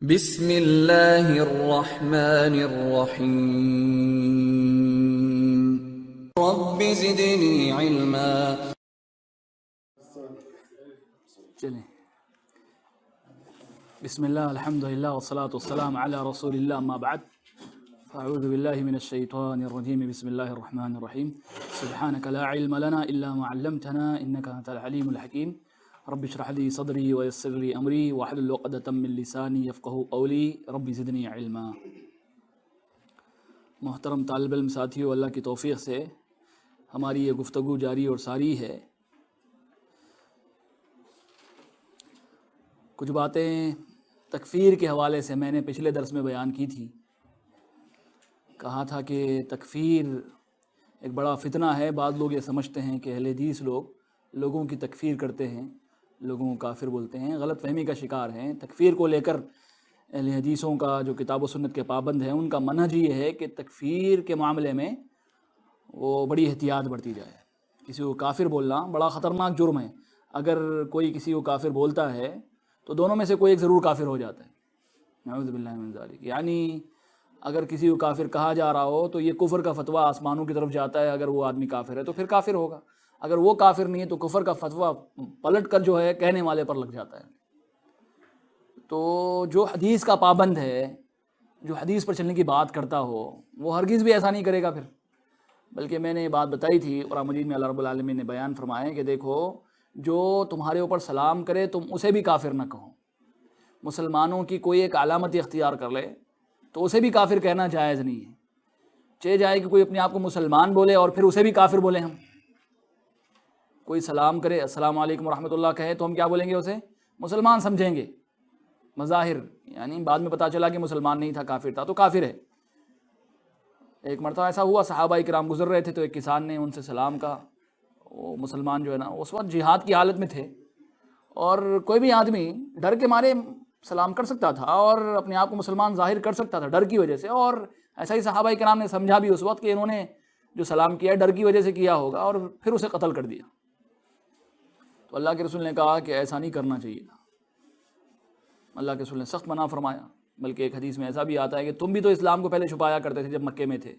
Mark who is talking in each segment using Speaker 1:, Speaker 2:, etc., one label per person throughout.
Speaker 1: بسم اللہ الرحمن الرحیم رب زدنی علما۔
Speaker 2: چلیں، بسم اللہ الحمدللہ والصلاة والسلام علی رسول اللہ، اما بعد فاعوذ باللہ من الشیطان الرجیم، بسم اللہ الرحمن الرحیم، سبحانک لا علم لنا الا ما علمتنا انک انت العلیم الحکیم، رب اشرح لی صدری ویسر لی امری واحلل عقدۃ من لسانی یفقہوا قولی، رب زدنی علما۔ محترم طالب علم ساتھیو، اللہ کی توفیق سے ہماری یہ گفتگو جاری اور ساری ہے۔ کچھ باتیں تکفیر کے حوالے سے میں نے پچھلے درس میں بیان کی تھی۔ کہا تھا کہ تکفیر ایک بڑا فتنہ ہے۔ بعض لوگ یہ سمجھتے ہیں کہ اہل حدیث لوگوں کی تکفیر کرتے ہیں، لوگوں کو کافر بولتے ہیں، غلط فہمی کا شکار ہیں۔ تکفیر کو لے کر اہل حدیثوں کا جو کتاب و سنت کے پابند ہیں، ان کا منہج یہ ہے کہ تکفیر کے معاملے میں وہ بڑی احتیاط برتی جائے۔ کسی کو کافر بولنا بڑا خطرناک جرم ہے۔ اگر کوئی کسی کو کافر بولتا ہے تو دونوں میں سے کوئی ایک ضرور کافر ہو جاتا ہے، نعوذ باللہ من ذالک۔ یعنی اگر کسی کو کافر کہا جا رہا ہو تو یہ کفر کا فتویٰ آسمانوں کی طرف جاتا ہے، اگر وہ آدمی کافر ہے تو پھر کافر ہوگا، اگر وہ کافر نہیں ہے تو کفر کا فتویٰ پلٹ کر جو ہے کہنے والے پر لگ جاتا ہے۔ تو جو حدیث کا پابند ہے، جو حدیث پر چلنے کی بات کرتا ہو، وہ ہرگز بھی ایسا نہیں کرے گا پھر۔ بلکہ میں نے یہ بات بتائی تھی، قرآن مجید میں اللہ رب العالمین نے بیان فرمایا کہ دیکھو، جو تمہارے اوپر سلام کرے تم اسے بھی کافر نہ کہو۔ مسلمانوں کی کوئی ایک علامت اختیار کر لے تو اسے بھی کافر کہنا جائز نہیں ہے۔ چاہے جائے کہ کوئی اپنے آپ کو مسلمان بولے اور پھر اسے بھی کافر بولے ہم۔ کوئی سلام کرے، السلام علیکم ورحمۃ اللہ کہے تو ہم کیا بولیں گے؟ اسے مسلمان سمجھیں گے مظاہر، یعنی بعد میں پتہ چلا کہ مسلمان نہیں تھا، کافر تھا تو کافر ہے۔ ایک مرتبہ ایسا ہوا، صحابہ کرام گزر رہے تھے تو ایک کسان نے ان سے سلام کہا۔ وہ مسلمان جو ہے نا اس وقت جہاد کی حالت میں تھے، اور کوئی بھی آدمی ڈر کے مارے سلام کر سکتا تھا اور اپنے آپ کو مسلمان ظاہر کر سکتا تھا ڈر کی وجہ سے، اور ایسا ہی صحابہ کرام نے سمجھا بھی اس وقت کہ انہوں نے جو سلام کیا ڈر کی وجہ سے کیا ہوگا، اور پھر اسے قتل کر دیا۔ تو اللہ کے رسول نے کہا کہ ایسا نہیں کرنا چاہیے تھا۔ اللہ کے رسول نے سخت منع فرمایا، بلکہ ایک حدیث میں ایسا بھی آتا ہے کہ تم بھی تو اسلام کو پہلے چھپایا کرتے تھے جب مکے میں تھے۔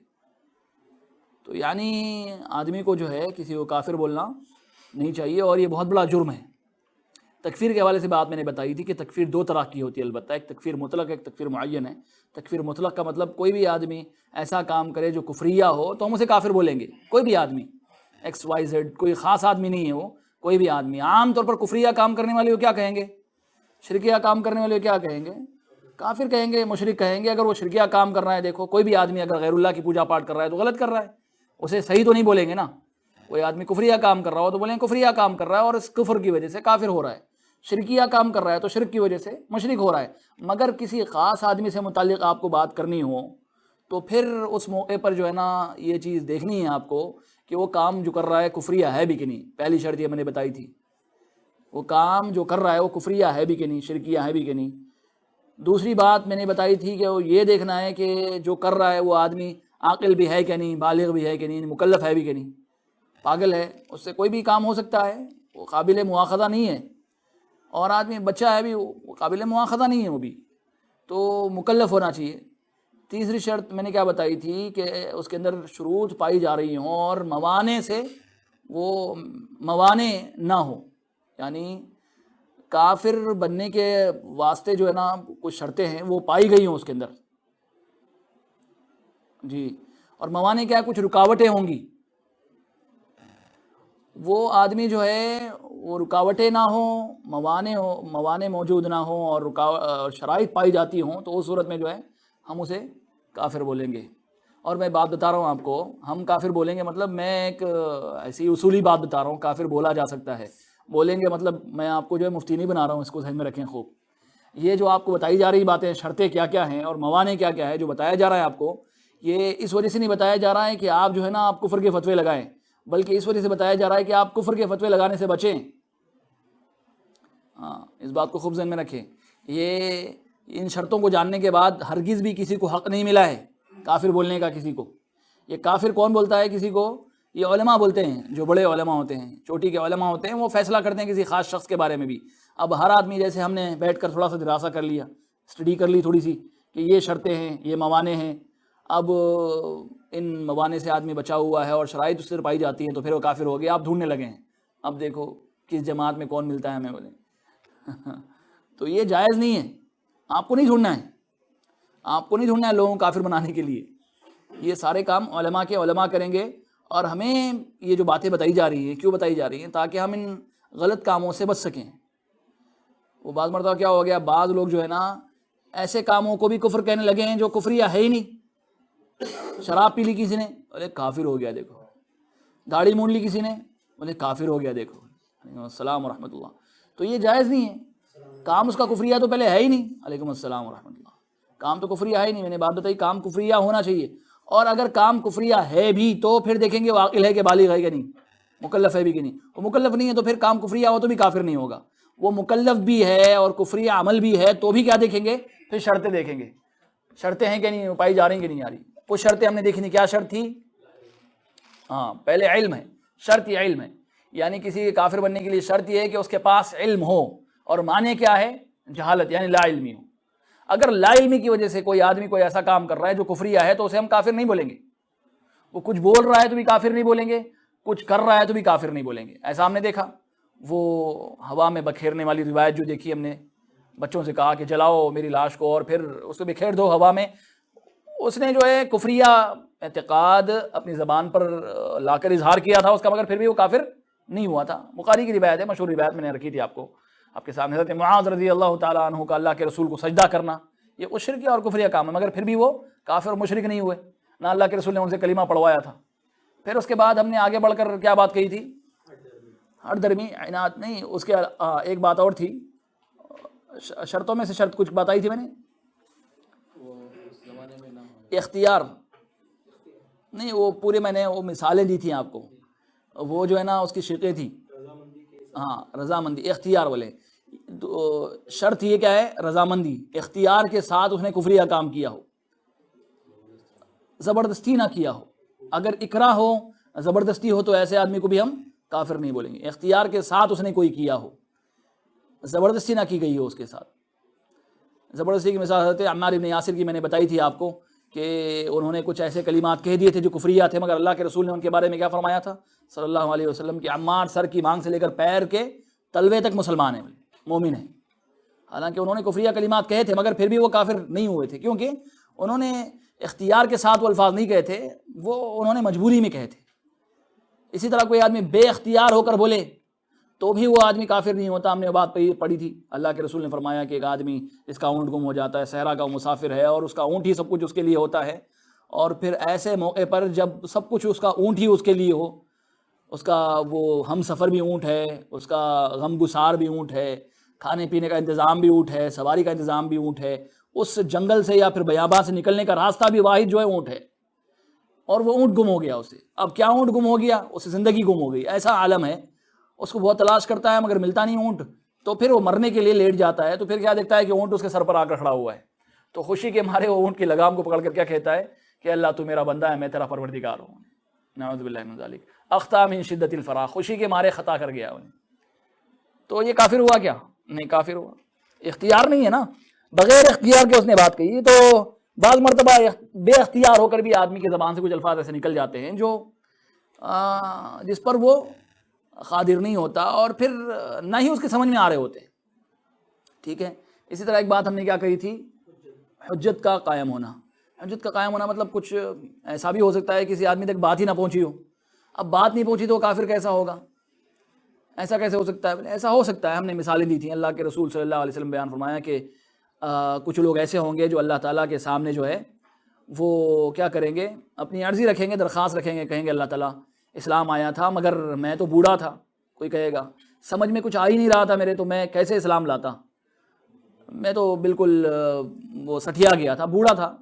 Speaker 2: تو یعنی آدمی کو جو ہے کسی کو کافر بولنا نہیں چاہیے، اور یہ بہت بڑا جرم ہے۔ تکفیر کے حوالے سے بات میں نے بتائی تھی کہ تکفیر دو طرح کی ہوتی ہے، البتہ ایک تکفیر مطلق ہے، ایک تکفیر معین ہے۔ تکفیر مطلق کا مطلب کوئی بھی آدمی ایسا کام کرے جو کفریہ ہو تو ہم اسے کافر بولیں گے۔ کوئی بھی آدمی ایکس وائی زیڈ، کوئی خاص آدمی نہیں ہے وہ، کوئی بھی آدمی عام طور پر کفریہ کام کرنے والے کو کیا کہیں گے؟ شرکیہ کام کرنے والے کو کیا کہیں گے؟ کافر کہیں گے، مشرک کہیں گے۔ اگر وہ شرکیہ کام کر رہا ہے، دیکھو کوئی بھی آدمی اگر غیر اللہ کی پوجا پاٹ کر رہا ہے تو غلط کر رہا ہے، اسے صحیح تو نہیں بولیں گے نا۔ کوئی آدمی کفریہ کام کر رہا ہو تو بولیں کفریہ کام کر رہا ہے اور اس کفر کی وجہ سے کافر ہو رہا ہے۔ شرکیہ کام کر رہا ہے تو شرک کی وجہ سے مشرک ہو رہا ہے۔ مگر کسی خاص آدمی سے متعلق آپ کو بات کرنی ہو تو پھر اس موقع پر جو ہے نا یہ چیز دیکھنی ہے آپ کو کہ وہ کام جو کر رہا ہے کفریہ ہے بھی کہ نہیں۔ پہلی شرط یہ میں نے بتائی تھی، وہ کام جو کر رہا ہے وہ کفریہ ہے بھی کہ نہیں، شرکیہ ہے بھی کہ نہیں۔ دوسری بات میں نے بتائی تھی کہ وہ یہ دیکھنا ہے کہ جو کر رہا ہے وہ آدمی عاقل بھی ہے کہ نہیں، بالغ بھی ہے کہ نہیں، مکلف ہے بھی کہ نہیں۔ پاگل ہے، اس سے کوئی بھی کام ہو سکتا ہے، وہ قابل مواخذہ نہیں ہے، اور آدمی بچہ ہے بھی، وہ قابل مواخذہ نہیں ہے وہ بھی، تو مکلف ہونا چاہیے۔ تیسری شرط میں نے کیا بتائی تھی کہ اس کے اندر شروط پائی جا رہی ہوں اور موانع سے وہ موانع نہ ہو، یعنی کافر بننے کے واسطے جو ہے نا کچھ شرطیں ہیں وہ پائی گئی ہوں اس کے اندر جی۔ اور موانع کیا ہے؟ کچھ رکاوٹیں ہوں گی، وہ آدمی جو ہے وہ رکاوٹیں نہ ہوں، موانع موجود نہ ہوں اور شرائط پائی جاتی ہوں تو اس صورت میں جو ہے ہم اسے کافر بولیں گے۔ اور میں بات بتا رہا ہوں آپ کو، ہم کافر بولیں گے مطلب میں ایک ایسی اصولی بات بتا رہا ہوں، کافر بولا جا سکتا ہے۔ بولیں گے مطلب میں آپ کو جو ہے مفتی نہیں بنا رہا ہوں، اس کو ذہن میں رکھیں خوب۔ یہ جو آپ کو بتائی جا رہی باتیں، شرطیں کیا کیا ہیں اور موانع کیا کیا ہے جو بتایا جا رہا ہے آپ کو، یہ اس وجہ سے نہیں بتایا جا رہا ہے کہ آپ جو ہے نا آپ کفر کے فتوے لگائیں، بلکہ اس وجہ سے بتایا جا رہا ہے کہ آپ کفر کے فتوے لگانے سے بچیں۔ ہاں، اس بات کو خوب ذہن میں رکھیں۔ یہ ان شرطوں کو جاننے کے بعد ہرگز بھی کسی کو حق نہیں ملا ہے کافر بولنے کا کسی کو۔ یہ کافر کون بولتا ہے کسی کو؟ یہ علماء بولتے ہیں، جو بڑے علماء ہوتے ہیں، چوٹی کے علماء ہوتے ہیں، وہ فیصلہ کرتے ہیں کسی خاص شخص کے بارے میں بھی۔ اب ہر آدمی جیسے ہم نے بیٹھ کر تھوڑا سا دراسہ کر لیا اسٹڈی کر لی تھوڑی سی کہ یہ شرطیں ہیں، یہ موانع ہیں، اب ان موانع سے آدمی بچا ہوا ہے اور شرائط اس سے پائی جاتی ہیں تو پھر وہ کافر ہو گیا، آپ ڈھونڈنے لگے ہیں اب دیکھو کس جماعت میں کون ملتا ہے ہمیں بولے تو یہ جائز نہیں ہے، آپ کو نہیں ڈھونڈنا ہے، آپ کو نہیں ڈھونڈنا ہے لوگوں کو کافر بنانے کے لیے، یہ سارے کام علماء کریں گے۔ اور ہمیں یہ جو باتیں بتائی جا رہی ہیں کیوں بتائی جا رہی ہیں؟ تاکہ ہم ان غلط کاموں سے بچ سکیں۔ وہ بعض مرتبہ کیا ہو گیا، بعض لوگ جو ہے نا ایسے کاموں کو بھی کفر کہنے لگے ہیں جو کفریہ ہے ہی نہیں۔ شراب پی لی کسی نے، بولے کافر ہو گیا دیکھو، داڑھی مونڈ لی کسی نے، بولے کافر ہو گیا دیکھو، علیکم السلام ورحمۃ اللہ۔ تو یہ جائز نہیں ہے، کام اس کا کفریہ تو پہلے ہے ہی نہیں، علیکم السلام ورحمۃ اللہ، کام تو کفریہ ہے ہی نہیں، میں نے بات بتائی کام کفریہ ہونا چاہیے۔ اور اگر کام کفریہ ہے بھی تو پھر دیکھیں گے وہ عاقل ہے کہ بالغ ہے کہ نہیں، مکلف ہے بھی کہ نہیں۔ وہ مکلف نہیں ہے تو پھر کام کفریہ ہو تو بھی کافر نہیں ہوگا، وہ مکلف بھی ہے اور کفریہ عمل بھی ہے تو بھی کیا دیکھیں گے، پھر شرطیں دیکھیں گے، شرطیں ہیں کہ نہیں پائی جا رہی کہ نہیں آ رہی۔ کچھ شرطیں ہم نے دیکھی نہیں، کیا شرط تھی؟ ہاں پہلے علم ہے، شرط یہ علم ہے، یعنی کسی کے کافر بننے کے لیے شرط یہ ہے کہ اس کے پاس علم ہو، اور معنی کیا ہے؟ جہالت، یعنی لا علمی ہو۔ اگر لا علمی کی وجہ سے کوئی آدمی کوئی ایسا کام کر رہا ہے جو کفریہ ہے تو اسے ہم کافر نہیں بولیں گے، وہ کچھ بول رہا ہے تو بھی کافر نہیں بولیں گے، کچھ کر رہا ہے تو بھی کافر نہیں بولیں گے۔ ایسا ہم نے دیکھا، وہ ہوا میں بکھیرنے والی روایت جو دیکھی ہم نے، بچوں سے کہا کہ جلاؤ میری لاش کو اور پھر اس کو بکھیر دو ہوا میں، اس نے جو ہے کفریہ اعتقاد اپنی زبان پر لا کر اظہار کیا تھا اس کا، مگر پھر بھی وہ کافر نہیں ہوا تھا۔ بخاری کی روایت ہے، مشہور روایت میں نے رکھی تھی آپ کو آپ کے سامنے، حضرت معاذ رضی اللہ تعالیٰ عنہ کا اللہ کے رسول کو سجدہ کرنا، یہ وہ شرک اور کفریہ کام ہے، مگر پھر بھی وہ کافر اور مشرک نہیں ہوئے، نہ اللہ کے رسول نے ان سے کلمہ پڑھوایا تھا۔ پھر اس کے بعد ہم نے آگے بڑھ کر کیا بات کہی تھی؟ ہر درمی عنایت نہیں، اس کے ایک بات اور تھی، شرطوں میں سے شرط کچھ بتائی تھی میں نے، اختیار نہیں، وہ پورے میں نے وہ مثالیں دی تھیں آپ کو، وہ جو ہے نا اس کی شرطیں تھی، ہاں رضامندی، اختیار والے شرط یہ کیا ہے؟ رضامندی، اختیار کے ساتھ اس نے کفریہ کام کیا ہو، زبردستی نہ کیا ہو۔ اگر اکراہ ہو، زبردستی ہو تو ایسے آدمی کو بھی ہم کافر نہیں بولیں گے۔ اختیار کے ساتھ اس نے کوئی کیا ہو، زبردستی نہ کی گئی ہو اس کے ساتھ۔ زبردستی کی مثال حضرت عمار بن یاسر کی میں نے بتائی تھی آپ کو کہ انہوں نے کچھ ایسے کلمات کہہ دیے تھے جو کفریہ تھے، مگر اللہ کے رسول نے ان کے بارے میں کیا فرمایا تھا صلی اللہ علیہ وسلم کہ عمار سر کی مانگ سے لے کر پیر کے تلوے تک مسلمان ہیں، مومن ہیں۔ حالانکہ انہوں نے کفریہ کلمات کہے تھے مگر پھر بھی وہ کافر نہیں ہوئے تھے، کیونکہ انہوں نے اختیار کے ساتھ وہ الفاظ نہیں کہے تھے، وہ انہوں نے مجبوری میں کہے تھے۔ اسی طرح کوئی آدمی بے اختیار ہو کر بولے تو بھی وہ آدمی کافر نہیں ہوتا۔ ہم نے بات پڑھی تھی، اللہ کے رسول نے فرمایا کہ ایک آدمی جس کا اونٹ گم ہو جاتا ہے، صحرا کا مسافر ہے اور اس کا اونٹ ہی سب کچھ اس کے لیے ہوتا ہے، اور پھر ایسے موقع پر جب سب کچھ اس کا اونٹ ہی اس کے لیے ہو، اس کا وہ ہم سفر بھی اونٹ ہے، اس کا غم گسار بھی اونٹ ہے، کھانے پینے کا انتظام بھی اونٹ ہے، سواری کا انتظام بھی اونٹ ہے، اس جنگل سے یا پھر بیابان سے نکلنے کا راستہ بھی واحد جو ہے اونٹ ہے، اور وہ اونٹ گم ہو گیا اسے۔ اب کیا اونٹ گم ہو گیا؟ اسے زندگی گم ہو گئی، ایسا عالم ہے، اس کو بہت تلاش کرتا ہے مگر ملتا نہیں اونٹ، تو پھر وہ مرنے کے لیے لیٹ جاتا ہے، تو پھر کیا دیکھتا ہے کہ اونٹ اس کے سر پر آ کر کھڑا ہوا ہے، تو خوشی کے مارے وہ اونٹ کی لگام کو پکڑ کر کیا کہتا ہے کہ اللہ تو میرا بندہ ہے، میں تیرا پروردگار ہوں، نعوذ باللہ من ذالک، اخطا من شدت الفراق، خوشی کے مارے خطا کر گیا انہیں۔ تو یہ کافر ہوا کیا؟ نہیں کافر ہوا، اختیار نہیں ہے نا، بغیر اختیار کے اس نے بات کہی۔ تو بعض مرتبہ بے اختیار ہو کر بھی آدمی کی زبان سے کچھ الفاظ ایسے نکل جاتے ہیں جو جس پر وہ قادر نہیں ہوتا اور پھر نہ ہی اس کے سمجھ میں آ رہے ہوتے، ٹھیک ہے۔ اسی طرح ایک بات ہم نے کیا کہی تھی؟ حجت کا قائم ہونا۔ حجت کا قائم ہونا مطلب کچھ ایسا بھی ہو سکتا ہے کسی آدمی تک بات ہی نہ پہنچی ہو، اب بات نہیں پہنچی تو وہ کافر کیسا ہوگا؟ ایسا کیسے ہو سکتا ہے؟ ایسا ہو سکتا ہے، ہم نے مثالیں دی تھیں، اللہ کے رسول صلی اللہ علیہ وسلم بیان فرمایا کہ کچھ لوگ ایسے ہوں گے جو اللہ تعالیٰ کے سامنے جو ہے وہ کیا کریں گے، اپنی عرضی رکھیں گے، درخواست رکھیں گے، کہیں گے اللہ تعالیٰ اسلام آیا تھا مگر میں تو بوڑھا تھا، کوئی کہے گا سمجھ میں کچھ آ ہی نہیں رہا تھا میرے، تو میں کیسے اسلام لاتا، میں تو بالکل وہ سٹھیا گیا تھا، بوڑھا تھا۔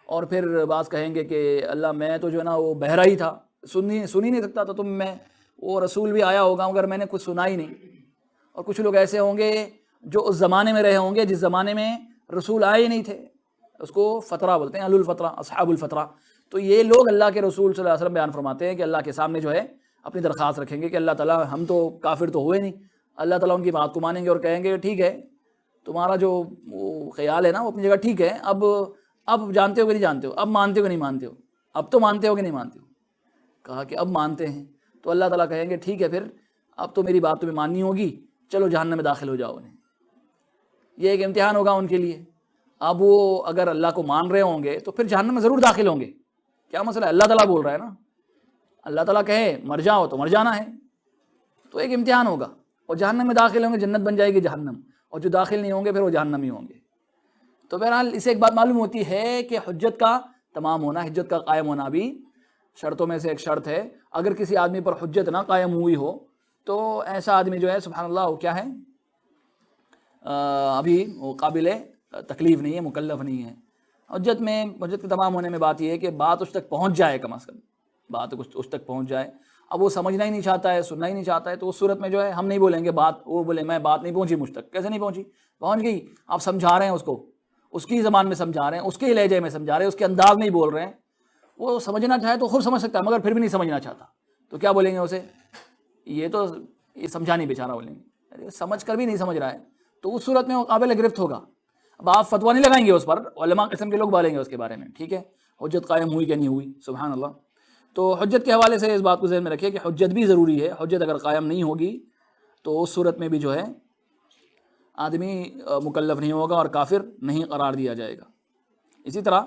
Speaker 2: اور پھر بعض کہیں گے کہ اللہ میں تو جو ہے نا وہ بہرا ہی تھا، سن ہی نہیں سکتا تھا، تم میں وہ رسول بھی آیا ہوگا مگر میں نے کچھ سنا ہی نہیں۔ اور کچھ لوگ ایسے ہوں گے جو اس زمانے میں رہے ہوں گے جس زمانے میں رسول آئے ہی نہیں تھے، اس کو فترہ بولتے ہیں، اہل الفترہ، اصحاب الفترہ۔ تو یہ لوگ اللہ کے رسول صلی اللہ علیہ وسلم بیان فرماتے ہیں کہ اللہ کے سامنے جو ہے اپنی درخواست رکھیں گے کہ اللہ تعالیٰ ہم تو کافر تو ہوئے نہیں، اللہ تعالیٰ ان کی بات کو مانیں گے اور کہیں گے ٹھیک ہے تمہارا جو وہ خیال ہے نا وہ اپنی جگہ ٹھیک ہے، اب جانتے ہو کہ نہیں جانتے ہو، اب مانتے ہو کہ نہیں مانتے ہو، اب تو مانتے ہو کہ نہیں مانتے ہو؟ کہا کہ اب مانتے ہیں۔ تو اللہ تعالیٰ کہیں گے ٹھیک ہے پھر اب تو میری بات تمہیں ماننی ہوگی، چلو جہنم میں داخل ہو جاؤ انہیں۔ یہ ایک امتحان ہوگا ان کے لیے۔ اب وہ اگر اللہ کو مان رہے ہوں گے تو پھر جہنم میں ضرور داخل ہوں گے۔ کیا مسئلہ ہے؟ اللہ تعالیٰ بول رہا ہے نا، اللہ تعالیٰ کہے مر جاؤ تو مر جانا ہے، تو ایک امتحان ہوگا، اور جہنم میں داخل ہوں گے جنت بن جائے گی جہنم، اور جو داخل نہیں ہوں گے پھر وہ جہنمی ہوں گے۔ تو بہرحال اسے ایک بات معلوم ہوتی ہے کہ حجت کا تمام ہونا، حجت کا قائم ہونا بھی شرطوں میں سے ایک شرط ہے۔ اگر کسی آدمی پر حجت نہ قائم ہوئی ہو تو ایسا آدمی جو ہے سبحان اللہ وہ کیا ہے، ابھی وہ قابل تکلیف نہیں ہے، مکلف نہیں ہے۔ حجت کے تمام ہونے میں بات یہ ہے کہ بات اس تک پہنچ جائے، کم از کم بات اس تک پہنچ جائے۔ اب وہ سمجھنا ہی نہیں چاہتا ہے، سننا ہی نہیں چاہتا ہے، تو اس صورت میں جو ہے ہم نہیں بولیں گے بات، وہ بولے میں بات نہیں پہنچی مجھ تک۔ کیسے نہیں پہنچی؟ پہنچ گئی، آپ سمجھا رہے ہیں اس کو، اس کی زبان میں سمجھا رہے ہیں، اس کے لہجے میں سمجھا رہے ہیں، اس کے انداز میں ہی بول رہے ہیں۔ وہ سمجھنا چاہے تو خود سمجھ سکتا ہے، مگر پھر بھی نہیں سمجھنا چاہتا، تو کیا بولیں گے اسے؟ یہ سمجھا نہیں بیچارہ، بولیں گے سمجھ کر بھی نہیں سمجھ رہا ہے، تو اس صورت میں وہ قابل گرفت ہوگا۔ اب آپ فتویٰ نہیں لگائیں گے اس پر، علماء قسم کے لوگ بولیں گے اس کے بارے میں، ٹھیک ہے حجت قائم ہوئی کہ نہیں ہوئی، سبحان اللہ۔ تو حجت کے حوالے سے اس بات کو ذہن میں رکھیے کہ حجت بھی ضروری ہے۔ حجت اگر قائم نہیں ہوگی تو اس صورت میں بھی جو ہے آدمی مکلف نہیں ہوگا اور کافر نہیں قرار دیا جائے گا۔ اسی طرح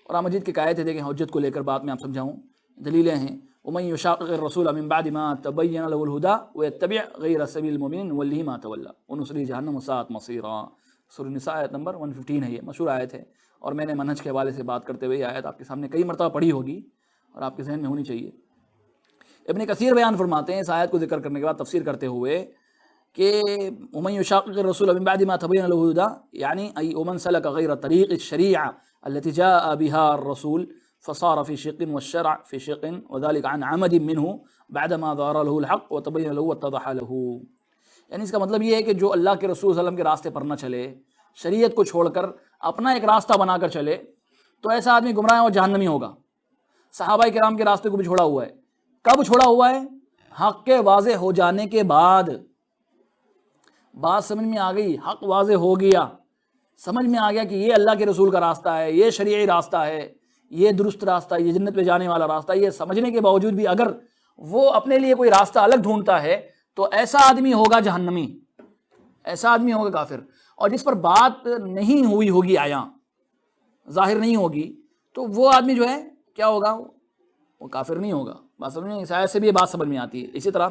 Speaker 2: قرآن مجید کی آیت ہے، دیکھیں حجت کو لے کر بات میں آپ سمجھاؤں، دلیلیں ہیں۔ وَمَن يُشَاقِقِ الرَّسُولَ مِن بَعْدِ مَا تَبَيَّنَ لَهُ الْهُدَىٰ وَيَتَّبِعْ غَيْرَ سَبِيلِ الْمُؤْمِنِينَ نُوَلِّهِ مَا تَوَلَّىٰ وَنُصْلِهِ جَهَنَّمَ وَسَاءَتْ مَصِيرًا۔ سورۃ النساء آیت نمبر 115 ہے، یہ مشہور آیت ہے، اور میں نے منہج کے حوالے سے بات کرتے ہوئے یہ آیت آپ کے سامنے کئی مرتبہ پڑھی ہوگی اور آپ کے ذہن میں ہونی چاہیے۔ ابن کثیر بیان فرماتے ہیں اس آیت کو ذکر کرنے کے بعد تفسیر کرتے ہوئے کہ وَمَن يُشَاقِقِ الرَّسُولَ مِن بَعْدِ مَا تَبَيَّنَ لَهُ الْهُدَىٰ یعنی أي ومن سلك غير طريق الشريعة التي جاء بها الرسول فصار في شق والشرع في شق وذلك عن عمد منه بعدما ظهر له الحق وتبين له واتضح له۔ یعنی اس کا مطلب یہ ہے کہ جو اللہ کے رسول صلی اللہ علیہ وسلم کے راستے پر نہ چلے، شریعت کو چھوڑ کر اپنا ایک راستہ بنا کر چلے، تو ایسا آدمی گمراہ اور جہنمی ہوگا۔ صحابہ کرام کے راستے کو بھی چھوڑا ہوا ہے۔ کب چھوڑا ہوا ہے؟ حق کے واضح ہو جانے کے بعد۔ بات سمجھ میں آ گئی، حق واضح ہو گیا، سمجھ میں آ گیا کہ یہ اللہ کے رسول کا راستہ ہے، یہ شرعی راستہ ہے، یہ درست راستہ ہے، یہ جنت پہ جانے والا راستہ ہے۔ یہ سمجھنے کے باوجود بھی اگر وہ اپنے لیے کوئی راستہ الگ ڈھونڈتا ہے تو ایسا آدمی ہوگا جہنمی، ایسا آدمی ہوگا کافر۔ اور جس پر بات نہیں ہوئی ہوگی، آیا ظاہر نہیں ہوگی، تو وہ آدمی جو ہے کیا ہوگا؟ وہ کافر نہیں ہوگا۔ بات سمجھ میں، اس آیت سے بھی یہ بات سمجھ میں آتی ہے۔ اسی طرح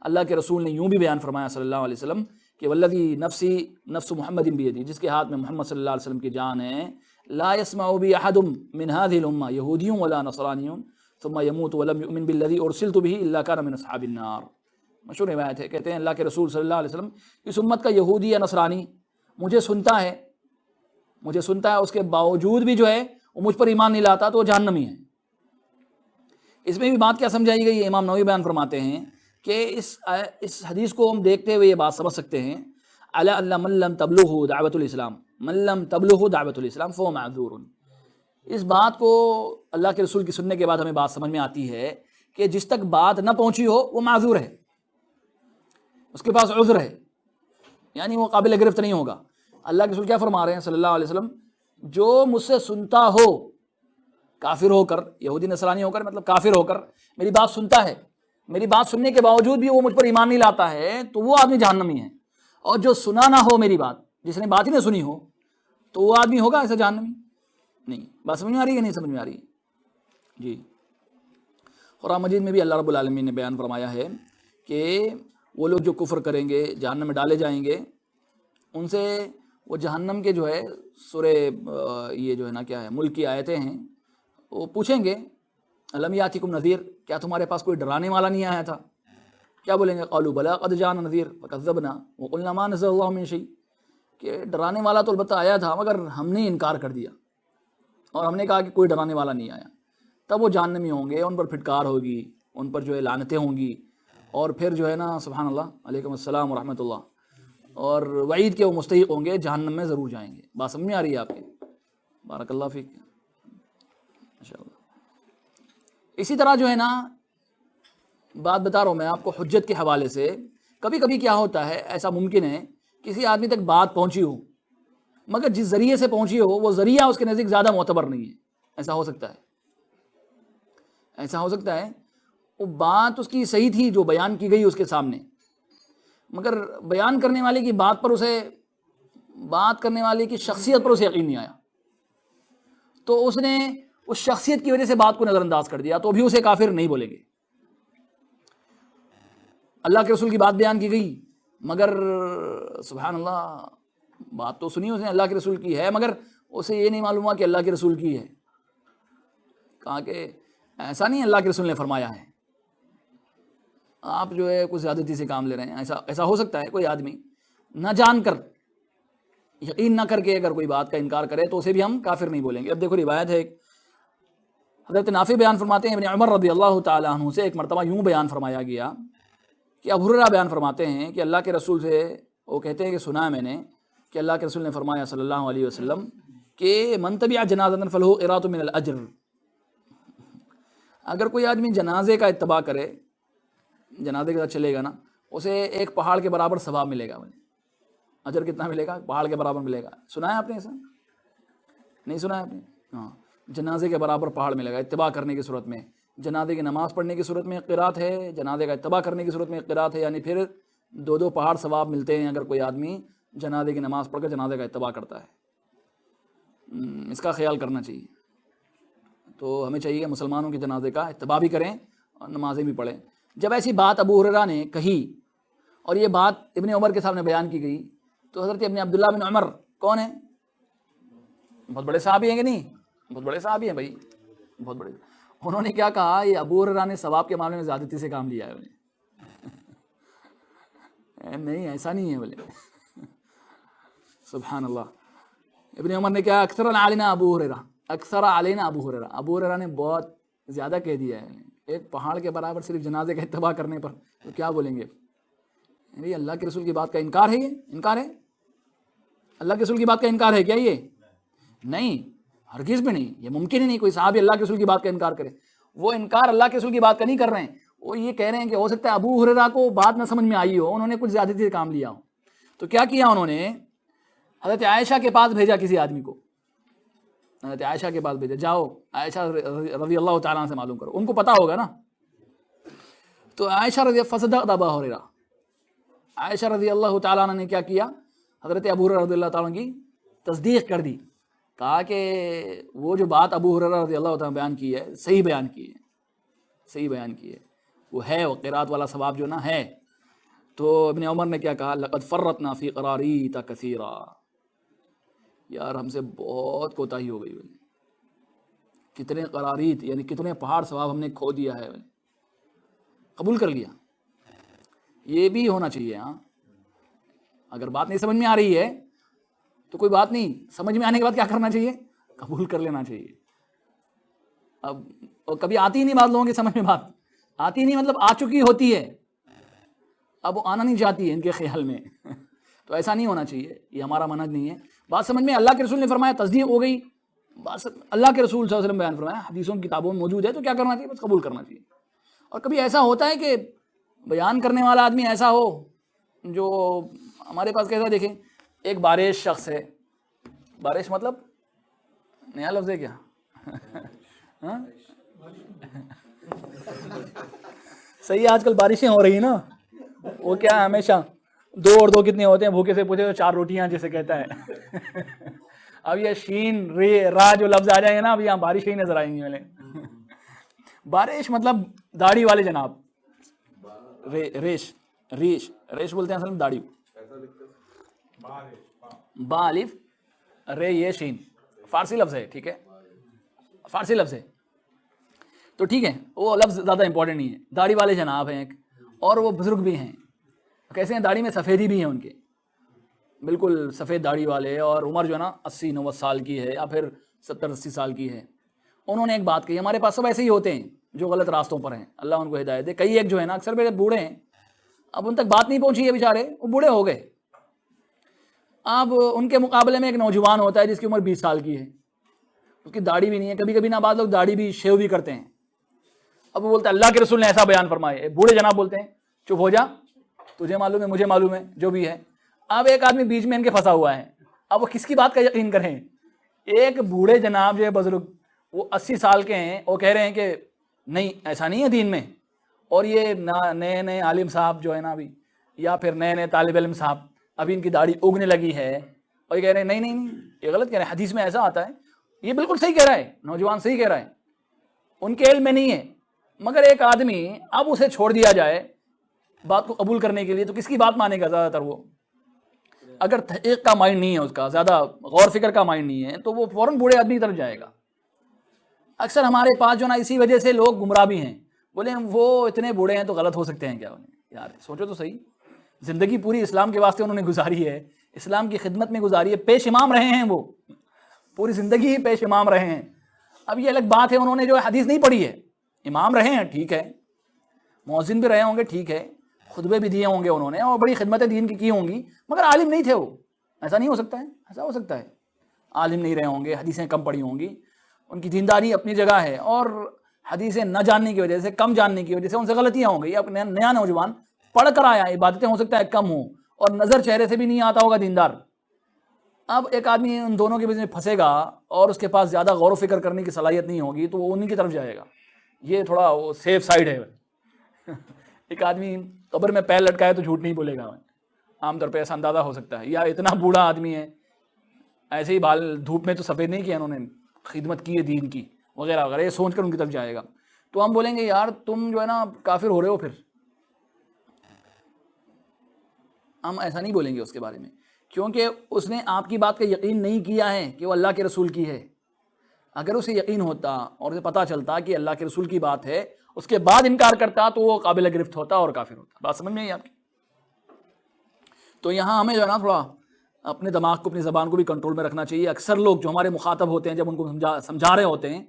Speaker 2: اللہ کے رسول نے یوں بھی بیان فرمایا صلی اللہ علیہ وسلم کہ والذی نفس محمد بیدی، جس کے ہاتھ میں محمد صلی اللہ علیہ وسلم کی جان ہے، لا يسمع بی احد من هذه الامہ یہودی ولا نصرانی ثم يموت ولم یؤمن بالذی ارسلت به الا كان من اصحاب النار۔ مشہور روایت ہے، کہتے ہیں اللہ کے رسول صلی اللہ علیہ وسلم اس امت کا یہودی یا نصرانی مجھے سنتا ہے، اس کے باوجود بھی جو ہے وہ مجھ پر ایمان نہیں لاتا تو وہ جہنمی ہے۔ اس میں بھی بات کیا سمجھائی گئی ہے؟ امام نووی بیان فرماتے ہیں کہ اس حدیث کو ہم دیکھتے ہوئے یہ بات سمجھ سکتے ہیں، علی ان من لم تبلغه دعوت الاسلام فهو معذور۔ اس بات کو اللہ کے رسول کی سننے کے بعد ہمیں بات سمجھ میں آتی ہے کہ جس تک بات نہ پہنچی ہو وہ معذور ہے، اس کے پاس عذر ہے، یعنی وہ قابل گرفت نہیں ہوگا۔ اللہ کے رسول کیا فرما رہے ہیں صلی اللہ علیہ وسلم؟ جو مجھ سے سنتا ہو، کافر ہو کر، یہودی نصرانی ہو کر، مطلب کافر ہو کر میری بات سنتا ہے، میری بات سننے کے باوجود بھی وہ مجھ پر ایمان نہیں لاتا ہے، تو وہ آدمی جہنمی ہے۔ اور جو سنا نہ ہو میری بات، جس نے بات ہی نہ سنی ہو، تو وہ آدمی ہوگا ایسا جہنمی نہیں۔ بات سمجھ میں آ رہی ہے کہ نہیں سمجھ میں آ رہی ہے؟ جی، قرآن مجید میں بھی اللہ رب العالمین نے بیان فرمایا ہے کہ وہ لوگ جو کفر کریں گے جہنم میں ڈالے جائیں گے، ان سے وہ جہنم کے جو ہے سورہ یہ جو ہے نا کیا ہے ملک کی آیتیں ہیں، وہ پوچھیں گے الم یاتکم نذیر، کیا تمہارے پاس کوئی ڈرانے والا نہیں آیا تھا؟ کیا بولیں گے؟ قالوا بلا قد جاءنا نذیر فکذبنا وقلنا ما نزل اللہ من شیء، کہ ڈرانے والا تو البتہ آیا تھا مگر ہم نے انکار کر دیا اور ہم نے کہا کہ کوئی ڈرانے والا نہیں آیا۔ تب وہ جہنمی ہوں گے، ان پر پھٹکار ہوگی، ان پر جو ہے لعنتیں ہوں گی، اور پھر جو ہے نا سبحان اللہ علیکم السلام ورحمۃ اللہ، اور وعید کے وہ مستحق ہوں گے، جہنم میں ضرور جائیں گے۔ بات سمجھ میں آ رہی ہے آپ کے؟ بارک اللہ فیک، ماشاء اللہ۔ اسی طرح جو ہے نا بات بتا رہا ہوں میں آپ کو حجت کے حوالے سے، کبھی کبھی کیا ہوتا ہے، ایسا ممکن ہے کسی آدمی تک بات پہنچی ہو مگر جس ذریعے سے پہنچی ہو وہ ذریعہ اس کے نزدیک زیادہ معتبر نہیں ہے، ایسا ہو سکتا ہے، ایسا ہو سکتا ہے وہ بات اس کی صحیح تھی جو بیان کی گئی اس کے سامنے، مگر بیان کرنے والے کی بات پر اسے، بات کرنے والے کی شخصیت پر اسے یقین نہیں آیا، تو اس نے اس شخصیت کی وجہ سے بات کو نظر انداز کر دیا، تو بھی اسے کافر نہیں بولیں گے۔ اللہ کے رسول کی بات بیان کی گئی مگر سبحان اللہ بات تو سنی اس نے اللہ کے رسول کی ہے، مگر اسے یہ نہیں معلوم ہوا کہ اللہ کے رسول کی ہے، کہا کہ ایسا نہیں اللہ کے رسول نے فرمایا ہے، آپ جو ہے کچھ زیادتی سے کام لے رہے ہیں۔ ایسا ہو سکتا ہے کوئی آدمی نہ جان کر، یقین نہ کر کے اگر کوئی بات کا انکار کرے تو اسے بھی ہم کافر نہیں بولیں گے۔ اب دیکھو روایت ہے، حضرت نافع بیان فرماتے ہیں ابن عمر رضی اللہ تعالیٰ عنہ سے ایک مرتبہ یوں بیان فرمایا گیا کہ ابو ہریرہ بیان فرماتے ہیں کہ اللہ کے رسول سے وہ کہتے ہیں کہ سنا ہے میں نے کہ اللہ کے رسول نے فرمایا صلی اللہ علیہ وسلم کہ من تبع جنازۃ فلہ قراۃ من الاجر، اگر کوئی آدمی جنازے کا اتباع کرے، جنازے کے ساتھ چلے گا نا، اسے ایک پہاڑ کے برابر ثواب ملے گا، اجر کتنا ملے گا؟ پہاڑ کے برابر ملے گا۔ سنا ہے آپ نے ایسا؟ نہیں سنا ہے آپ نے؟ ہاں، جنازے کے برابر پہاڑ ملے گا اتباع کرنے کی صورت میں، جنازے کی نماز پڑھنے کی صورت میں قرات ہے، جنازے کا اتباع کرنے کی صورت میں قرات ہے، یعنی پھر دو پہاڑ ثواب ملتے ہیں اگر کوئی آدمی جنازے کی نماز پڑھ کر جنازے کا اتباع کرتا ہے۔ اس کا خیال کرنا چاہیے، تو ہمیں چاہیے کہ مسلمانوں کے جنازے کا اتباع بھی کریں اور نمازیں بھی پڑھیں۔ جب ایسی بات ابو ہریرہ نے کہی اور یہ بات ابن عمر کے سامنے بیان کی گئی تو حضرت ابن عبداللہ بن عمر کون ہیں؟ بہت بڑے صحابی ہیں کہ نہیں؟ بہت بڑے صحابی ہیں بھائی، بہت بڑے۔ انہوں نے کیا کہا؟ یہ ابو ہریرہ نے ثواب کے معاملے میں زیادتی سے کام لیا ہے۔ نہیں ایسا نہیں ہے بولے، سبحان اللہ۔ ابن عمر نے کیا؟ اکثر علینا ابو ہریرہ، اکثر علینا ابو ہریرہ، ابو ہریرہ نے بہت زیادہ کہہ دیا ہے، ایک پہاڑ کے برابر صرف جنازے کا اتباع کرنے پر، تو کیا بولیں گے؟ یعنی اللہ کے رسول کی بات کا انکار ہے، یہ انکار ہے؟ اللہ کے رسول کی بات کا انکار ہے کیا یہ؟ نہیں، ہرگز بھی نہیں، یہ ممکن ہی نہیں کوئی صحابی اللہ کے رسول کی بات کا انکار کرے۔ وہ انکار اللہ کے رسول کی بات کا نہیں کر رہے ہیں، وہ یہ کہہ رہے ہیں کہ ہو سکتا ہے ابو ہریرہ کو بات نہ سمجھ میں آئی ہو، انہوں نے کچھ زیادتی سے کام لیا ہو۔ تو کیا کیا انہوں نے؟ حضرت عائشہ کے پاس بھیجا کسی آدمی کو، حضرت عائشہ کے پاس بھیجا، جاؤ عائشہ رضی اللہ تعالیٰ عنہ سے معلوم کرو، ان کو پتہ ہوگا نا۔ تو عائشہ رضی فصدقت ابا ہریرہ، عائشہ رضی اللہ تعالیٰ عنہ نے کیا کیا؟ حضرت ابو ہریرہ رضی اللہ تعالیٰ عنہ کی تصدیق کر دی، کہا کہ وہ جو بات ابو ہریرہ رضی اللہ تعالیٰ بیان کی ہے صحیح بیان کی ہے، صحیح بیان کی ہے، وہ ہے، وہ قرات والا ثواب جو نا ہے۔ تو ابن عمر نے کیا کہا؟ لقد فرطنا فی قراریط کثیرا، یار ہم سے بہت کوتاہی ہو گئی، کتنے قراریط یعنی کتنے پہاڑ ثواب ہم نے کھو دیا ہے، قبول کر لیا۔ یہ بھی ہونا چاہیے، ہاں اگر بات نہیں سمجھ میں آ رہی ہے تو کوئی بات نہیں، سمجھ میں آنے کے بعد کیا کرنا چاہیے؟ قبول کر لینا چاہیے۔ اب کبھی آتی ہی نہیں بات لوگوں کی سمجھ میں، بات آتی ہی نہیں مطلب آ چکی ہوتی ہے، اب وہ آنا نہیں چاہتی ہے ان کے خیال میں، تو ایسا نہیں ہونا چاہیے، یہ ہمارا منہج نہیں ہے۔ بات سمجھ میں، اللہ کے رسول نے فرمایا، تصدیق ہو گئی، بس اللہ کے رسول صلی اللہ علیہ وسلم بیان فرمایا، حدیثوں کی کتابوں میں موجود ہے، تو کیا کرنا چاہیے؟ بس قبول کرنا چاہیے۔ اور کبھی ایسا ہوتا ہے کہ بیان کرنے والا آدمی ایسا ہو جو ہمارے پاس کیسا، دیکھیں ایک بارش شخص ہے، بارش مطلب نیا لفظ ہے کیا؟ صحیح، آج کل بارشیں ہو رہی ہیں نا، وہ کیا ہے ہمیشہ 2 اور 2 کتنے ہوتے ہیں، بھوکے سے پوچھے تو 4 روٹیاں جیسے کہتا ہے۔ اب یہ شین را جو لفظ آ جائیں گے نا، اب یہاں بارش ہی نظر آئیں گی ملے۔ بارش مطلب داڑھی والے جناب، ریش بولتے ہیں اصل میں داڑھی، با الف رے یہ شین، فارسی لفظ ہے، ٹھیک ہے فارسی لفظ ہے، تو ٹھیک ہے وہ لفظ زیادہ امپورٹنٹ نہیں ہے۔ داڑھی والے جناب ہیں اور وہ بزرگ بھی ہیں، کیسے ہیں؟ داڑھی میں سفیدی بھی ہیں ان کے، بالکل سفید داڑھی والے، اور عمر جو ہے نا 80-90 سال کی ہے یا پھر 70-80 سال کی ہے۔ انہوں نے ایک بات کہی، ہمارے پاس سب ایسے ہی ہوتے ہیں جو غلط راستوں پر ہیں، اللہ ان کو ہدایت دے۔ کئی ایک جو ہے نا اکثر میرے بوڑھے ہیں، اب ان تک بات نہیں پہنچی ہے بیچارے، وہ بوڑھے ہو گئے۔ اب ان کے مقابلے میں ایک نوجوان ہوتا ہے جس کی عمر 20 سال کی ہے، اس کی داڑھی بھی نہیں ہے، کبھی کبھی نہ بعض لوگ داڑھی بھی شیو بھی کرتے ہیں۔ اب وہ بولتا ہے اللہ کے رسول نے ایسا بیان فرمایا ہے، بوڑھے جناب بولتے ہیں چپ ہو جا، تجھے معلوم ہے مجھے معلوم ہے جو بھی ہے۔ اب ایک آدمی بیچ میں ان کے پھنسا ہوا ہے، اب وہ کس کی بات کا یقین کریں؟ ایک بوڑھے جناب جو ہے بزرگ، وہ 80 سال کے ہیں، وہ کہہ رہے ہیں کہ نہیں ایسا نہیں ہے دین میں، اور یہ نئے نئے عالم صاحب جو ہے نا ابھی، یا پھر نئے نئے طالب علم صاحب ابھی ان کی داڑھی اگنے لگی ہے، اور یہ کہہ رہے ہیں نہیں نہیں نہیں یہ غلط کہہ رہے ہیں، حدیث میں ایسا آتا ہے۔ یہ بالکل صحیح کہہ رہا ہے، نوجوان صحیح کہہ رہا ہے، ان کے علم میں نہیں ہے، مگر ایک آدمی اب اسے چھوڑ دیا جائے بات کو قبول کرنے کے لیے تو کس کی بات مانے گا زیادہ تر؟ وہ اگر تحقیق کا مائنڈ نہیں ہے، اس کا زیادہ غور فکر کا مائنڈ نہیں ہے، تو وہ فوراً بوڑھے آدمی کی طرف جائے گا۔ اکثر ہمارے پاس جو نا اسی وجہ سے لوگ گمراہ بھی ہیں، بولے وہ اتنے بوڑھے ہیں تو غلط ہو سکتے ہیں کیا؟ یار سوچو تو صحیح، زندگی پوری اسلام کے واسطے انہوں نے گزاری ہے، اسلام کی خدمت میں گزاری ہے، پیش امام رہے ہیں، وہ پوری زندگی ہی پیش امام رہے ہیں۔ اب یہ الگ بات ہے انہوں نے جو حدیث نہیں پڑھی ہے، امام رہے ہیں ٹھیک ہے، مؤذن بھی رہے ہوں گے ٹھیک ہے، خطبے بھی دیے ہوں گے انہوں نے، اور بڑی خدمت دین کی ہوں گی، مگر عالم نہیں تھے وہ۔ ایسا نہیں ہو سکتا ہے؟ ایسا ہو سکتا ہے، عالم نہیں رہے ہوں گے، حدیثیں کم پڑھی ہوں گی، ان کی دینداری اپنی جگہ ہے، اور حدیثیں نہ جاننے کی وجہ سے، کم جاننے کی وجہ سے ان سے غلطیاں ہوں گی۔ اب نیا نوجوان پڑھ کر آیا، عبادتیں ہو سکتا ہے کم ہوں، اور نظر چہرے سے بھی نہیں آتا ہوگا دیندار۔ اب ایک آدمی ان دونوں کے بیچ میں پھنسے گا اور اس کے پاس زیادہ غور و فکر کرنے کی صلاحیت نہیں ہوگی تو وہ انہی کی طرف جائے گا۔ یہ تھوڑا وہ سیف سائڈ ہے۔ ایک آدمی قبر میں پیر لٹکائے تو جھوٹ نہیں بولے گا، عام طور پہ ایسا اندازہ ہو سکتا ہے، یا اتنا بوڑھا آدمی ہے، ایسے ہی بال دھوپ میں تو سفید نہیں کیا انہوں نے، خدمت کی ہے دین کی وغیرہ وغیرہ، یہ سوچ کر ان کی طرف جائے گا۔ تو ہم بولیں گے یار تم جو ہے نا کافر ہو رہے ہو، پھر ہم ایسا نہیں بولیں گے اس کے بارے میں، کیونکہ اس نے آپ کی بات کا یقین نہیں کیا ہے کہ وہ اللہ کے رسول کی ہے۔ اگر اسے یقین ہوتا اور اسے پتہ چلتا کہ اللہ کے رسول کی بات ہے، اس کے بعد انکار کرتا تو وہ قابل گرفت ہوتا اور کافر ہوتا۔ بات سمجھ میں آئی آپ کی؟ تو یہاں ہمیں جو ہے نا تھوڑا اپنے دماغ کو، اپنی زبان کو بھی کنٹرول میں رکھنا چاہیے۔ اکثر لوگ جو ہمارے مخاطب ہوتے ہیں، جب ان کو سمجھا رہے ہوتے ہیں،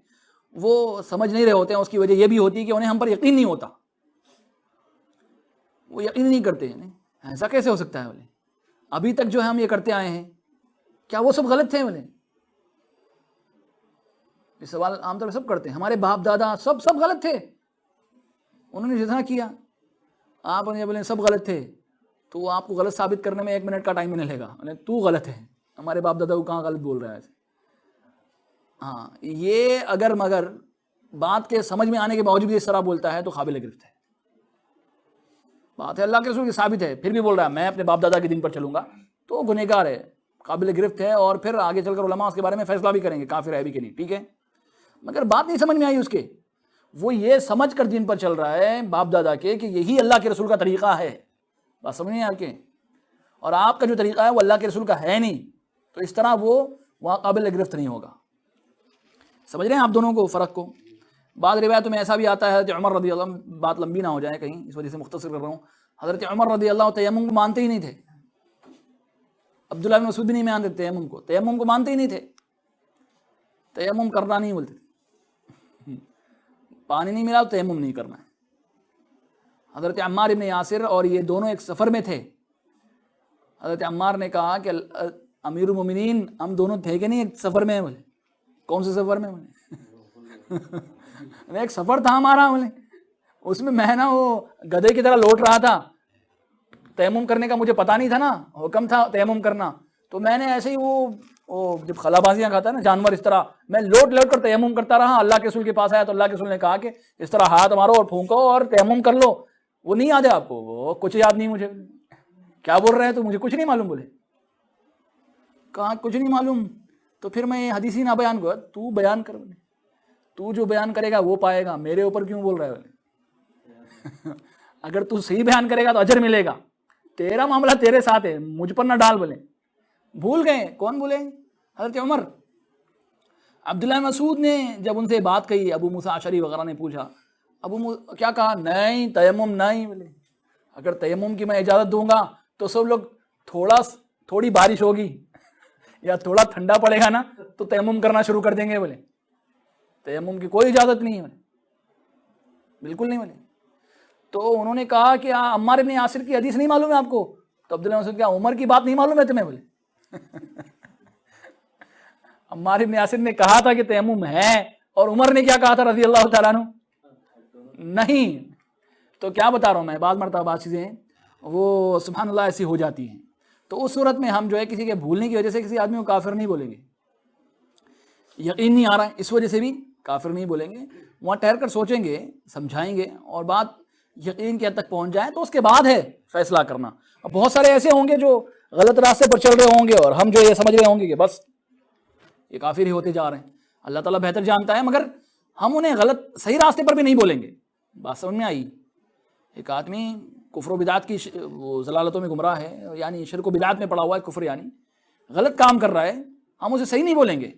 Speaker 2: وہ سمجھ نہیں رہے ہوتے ہیں، اس کی وجہ یہ بھی ہوتی ہے کہ انہیں ہم پر یقین نہیں ہوتا، وہ یقین نہیں کرتے ہیں۔ ایسا کیسے ہو سکتا ہے؟ بولے ابھی تک جو ہے ہم یہ کرتے آئے ہیں، کیا وہ سب غلط تھے؟ بولے یہ سوال عام طور پہ سب کرتے ہیں، ہمارے باپ دادا سب غلط تھے، انہوں نے جتنا کیا، آپ انہیں بولیں سب غلط تھے، تو آپ کو غلط ثابت کرنے میں 1 منٹ کا ٹائم نہیں لگے گا، تو غلط ہے، ہمارے باپ دادا کو کہاں غلط بول رہا ہے ایسے؟ ہاں، یہ اگر مگر بات کے سمجھ میں آنے کے باوجود بھی اس طرح بولتا ہے تو قابل گرفت ہے۔ بات ہے اللہ کے رسول کی ثابت ہے، پھر بھی بول رہا ہے میں اپنے باپ دادا کے دین پر چلوں گا، تو وہ گنہگار ہے، قابل گرفت ہے، اور پھر آگے چل کر علماء اس کے بارے میں فیصلہ بھی کریں گے کافر ہے بھی کہ نہیں، ٹھیک ہے؟ مگر بات نہیں سمجھ میں آئی اس کے، وہ یہ سمجھ کر دین پر چل رہا ہے باپ دادا کے کہ یہی اللہ کے رسول کا طریقہ ہے۔ بات سمجھ نہیں آ کے، اور آپ کا جو طریقہ ہے وہ اللہ کے رسول کا ہے نہیں، تو اس طرح وہ وہاں قابل گرفت نہیں ہوگا۔ سمجھ رہے ہیں آپ دونوں کو فرق کو؟ بعض روایتوں میں ایسا بھی آتا ہے، حضرت عمر رضی اللہ عنہ، بات لمبی نہ ہو جائے کہیں اس وجہ سے مختصر کر رہا ہوں، حضرت عمر رضی اللہ عنہ تیمم کو مانتے ہی نہیں تھے، عبداللہ بن مسعود بھی نہیں مانتے تیمم کو مانتے ہی نہیں تھے، تیمم کرنا نہیں بولتے تھے، پانی نہیں ملا تو تیمم نہیں کرنا ہے۔ حضرت عمار ابن یاسر اور یہ دونوں ایک سفر میں تھے، حضرت عمار نے کہا کہ امیر المومنین ہم دونوں تھے کہ نہیں ایک سفر میں؟ بولے کون سے سفر میں؟ بولے ایک سفر تھا ہمارا، بولے اس میں میں نا وہ گدھے کی طرح لوٹ رہا تھا، تیمم کرنے کا مجھے پتا نہیں تھا نا، حکم تھا تیمم کرنا، تو میں نے ایسے ہی وہ جب خلا بازیاں کھاتا ہے نا جانور، اس طرح میں لوٹ کر تیمم کرتا رہا۔ اللہ کے رسول کے پاس آیا تو اللہ کے رسول نے کہا کہ اس طرح ہاتھ مارو اور پھونکو اور تیمم کر لو۔ وہ نہیں یاد ہے آپ کو؟ وہ کچھ یاد نہیں مجھے۔ کیا بول رہے ہیں؟ تو مجھے کچھ نہیں معلوم۔ بولے کہاں کچھ نہیں معلوم؟ تو پھر میں حدیثی نہ بیان کروں، تو بیان کر، بولے تو جو بیان کرے گا وہ پائے گا، میرے اوپر کیوں بول رہا ہے؟ بولے اگر تو صحیح بیان کرے گا تو اجر ملے گا، تیرا معاملہ تیرے ساتھ ہے، مجھ پر نہ ڈال۔ بولے بھول گئے کون بولے؟ حضرت عمر۔ عبداللہ مسعود نے جب ان سے بات کہی، ابو موسیٰ اشعری وغیرہ نے پوچھا، کیا کہا؟ نہیں تیمم نہیں۔ بولے اگر تیمم کی میں اجازت دوں گا تو سب لوگ تھوڑی بارش ہوگی یا تھوڑا ٹھنڈا پڑے گا نا تو تیمم کرنا شروع کر دیں گے۔ بولے تیمم کی کوئی اجازت نہیں ہے، بالکل نہیں۔ بولے تو انہوں نے کہا کہ عمار ابن یاسر کی حدیث نہیں معلوم ہے آپ کو؟ تو عبداللہ مسعود کیا عمر کی بات نہیں معلوم ہے تمہیں؟ بولے عمار ابن یاسر نے کہا تھا کہ تیمم ہے، اور عمر نے کیا کہا تھا رضی اللہ تعالیٰ عنہ؟ نہیں۔ تو کیا بتا رہا ہوں میں، بعض مرتبہ بات چیزیں وہ سبحان اللہ ایسی ہو جاتی ہیں۔ تو اس صورت میں ہم جو ہے کسی کے بھولنے کی وجہ سے کسی آدمی کو کافر نہیں بولیں گے، یقین نہیں آ رہا ہے اس وجہ سے بھی کافر نہیں بولیں گے، وہاں ٹھہر کر سوچیں گے، سمجھائیں گے، اور بات یقین کے حد تک پہنچ جائے تو اس کے بعد ہے فیصلہ کرنا۔ اب بہت سارے ایسے ہوں گے جو غلط راستے پر چل رہے ہوں گے اور ہم جو یہ سمجھ رہے ہوں گے کہ بس یہ کافر ہی ہوتے جا رہے ہیں، اللہ تعالیٰ بہتر جانتا ہے، مگر ہم انہیں غلط صحیح راستے پر بھی نہیں بولیں گے۔ بات سمجھ میں آئی؟ ایک آدمی کفر و بدعات کی ضلالتوں میں گمراہ ہے، یعنی شرک و بدعات میں پڑا ہوا ہے، کفر یعنی غلط کام کر رہا ہے، ہم اسے صحیح نہیں بولیں گے،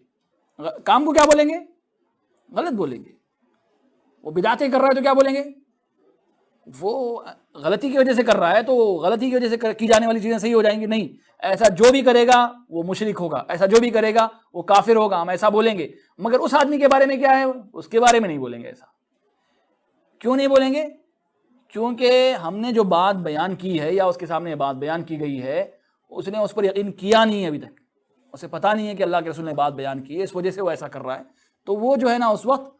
Speaker 2: کام کو کیا بولیں گے؟ غلط بولیں گے۔ وہ بدعتیں کر رہا ہے تو کیا بولیں گے؟ وہ غلطی کی وجہ سے کر رہا ہے تو غلطی کی وجہ سے کی جانے والی چیزیں صحیح ہو جائیں گی؟ نہیں، ایسا جو بھی کرے گا وہ مشرک ہوگا، ایسا جو بھی کرے گا وہ کافر ہوگا، ہم ایسا بولیں گے۔ مگر اس آدمی کے بارے میں کیا ہے؟ اس کے بارے میں نہیں بولیں گے۔ ایسا کیوں نہیں بولیں گے؟ کیونکہ ہم نے جو بات بیان کی ہے یا اس کے سامنے بات بیان کی گئی ہے اس نے اس پر یقین کیا نہیں ہے ابھی تک، اسے پتہ نہیں ہے کہ اللہ کے رسول نے بات بیان کی ہے، اس وجہ سے وہ ایسا کر رہا ہے، تو وہ جو ہے نا اس وقت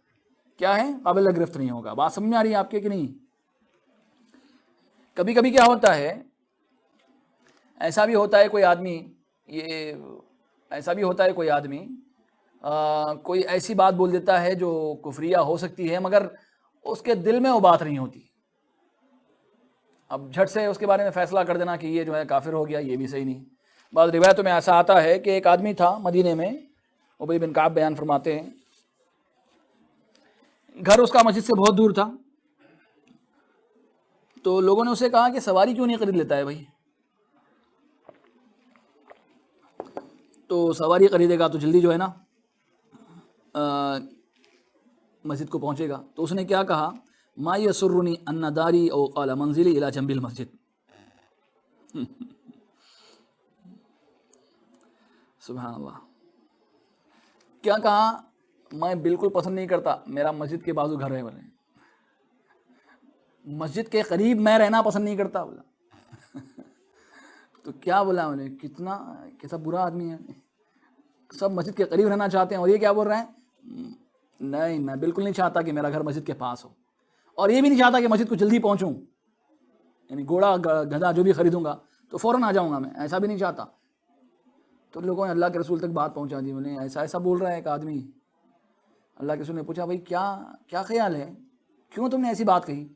Speaker 2: کیا ہے؟ قابل گرفت نہیں ہوگا۔ بات سمجھ میں آ رہی ہے آپ کے کہ نہیں؟ کبھی کبھی کیا ہوتا ہے، ایسا بھی ہوتا ہے کوئی آدمی کوئی ایسی بات بول دیتا ہے جو کفریہ ہو سکتی ہے مگر اس کے دل میں وہ بات نہیں ہوتی، اب جھٹ سے اس کے بارے میں فیصلہ کر دینا کہ یہ جو ہے کافر ہو گیا، یہ بھی صحیح نہیں۔ بعض روایتوں میں ایسا آتا ہے کہ ایک آدمی تھا مدینے میں، ابی بن کعب بیان فرماتے ہیں، گھر اس کا مسجد سے بہت دور تھا، تو لوگوں نے اسے کہا کہ سواری کیوں نہیں خرید لیتا ہے بھائی، تو سواری خریدے گا تو جلدی جو ہے نا مسجد کو پہنچے گا۔ تو اس نے کیا کہا؟ ما یسرنی ان داری او قال منزلی الی جنب المسجد۔ سبحان اللہ، کیا کہا؟ میں بالکل پسند نہیں کرتا، میرا مسجد کے بازو گھر ہے، بولے مسجد کے قریب میں رہنا پسند نہیں کرتا، بولا تو کیا بولا انہیں، کیسا برا آدمی ہے، سب مسجد کے قریب رہنا چاہتے ہیں اور یہ کیا بول رہے ہیں؟ نہیں، میں بالکل نہیں چاہتا کہ میرا گھر مسجد کے پاس ہو، اور یہ بھی نہیں چاہتا کہ مسجد کو جلدی پہنچوں، یعنی گھوڑا گدھا جو بھی خریدوں گا تو فوراً آ جاؤں گا، میں ایسا بھی نہیں چاہتا۔ تو لوگوں نے اللہ کے رسول تک بات پہنچا دی، بولے ایسا بول رہا ہے ایک آدمی۔ اللہ کے رسول نے پوچھا بھائی کیا خیال ہے، کیوں تم نے ایسی بات کہی؟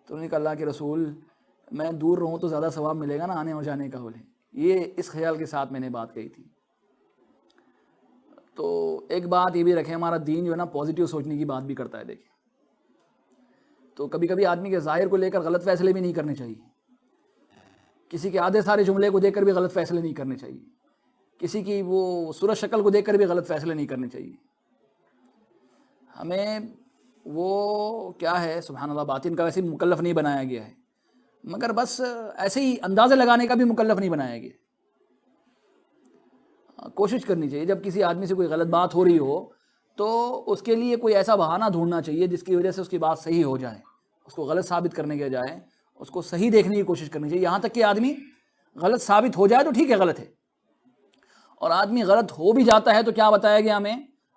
Speaker 2: تو انہوں نے کہا اللہ کے رسول میں دور رہوں تو زیادہ ثواب ملے گا نا آنے اور جانے کا، بولے یہ اس خیال کے ساتھ میں نے بات کہی تھی۔ تو ایک بات یہ بھی رکھیں، ہمارا دین جو ہے نا پازیٹیو سوچنے کی بات بھی کرتا ہے، دیکھیں تو کبھی کبھی آدمی کے ظاہر کو لے کر غلط فیصلے بھی نہیں کرنے چاہیے، کسی کے آدھے سارے جملے کو دیکھ کر بھی غلط فیصلے نہیں کرنے چاہیے، کسی کی وہ صورت شکل کو دیکھ کر بھی غلط فیصلے نہیں کرنے چاہیے۔ ہمیں وہ کیا ہے، سبحان اللہ، باطن کا ویسے مکلف نہیں بنایا گیا ہے، مگر بس ایسے ہی اندازے لگانے کا بھی مکلف نہیں بنایا گیا۔ کوشش کرنی چاہیے جب کسی آدمی سے کوئی غلط بات ہو رہی ہو تو اس کے لیے کوئی ایسا بہانہ ڈھونڈنا چاہیے جس کی وجہ سے اس کی بات صحیح ہو جائے، اس کو غلط ثابت کرنے کے بجائے اس کو صحیح دیکھنے کی کوشش کرنی چاہیے، یہاں تک کہ آدمی غلط ثابت ہو جائے تو ٹھیک ہے، غلط ہے، اور آدمی غلط ہو بھی جاتا ہے تو کیا بتایا گیا ہمیں،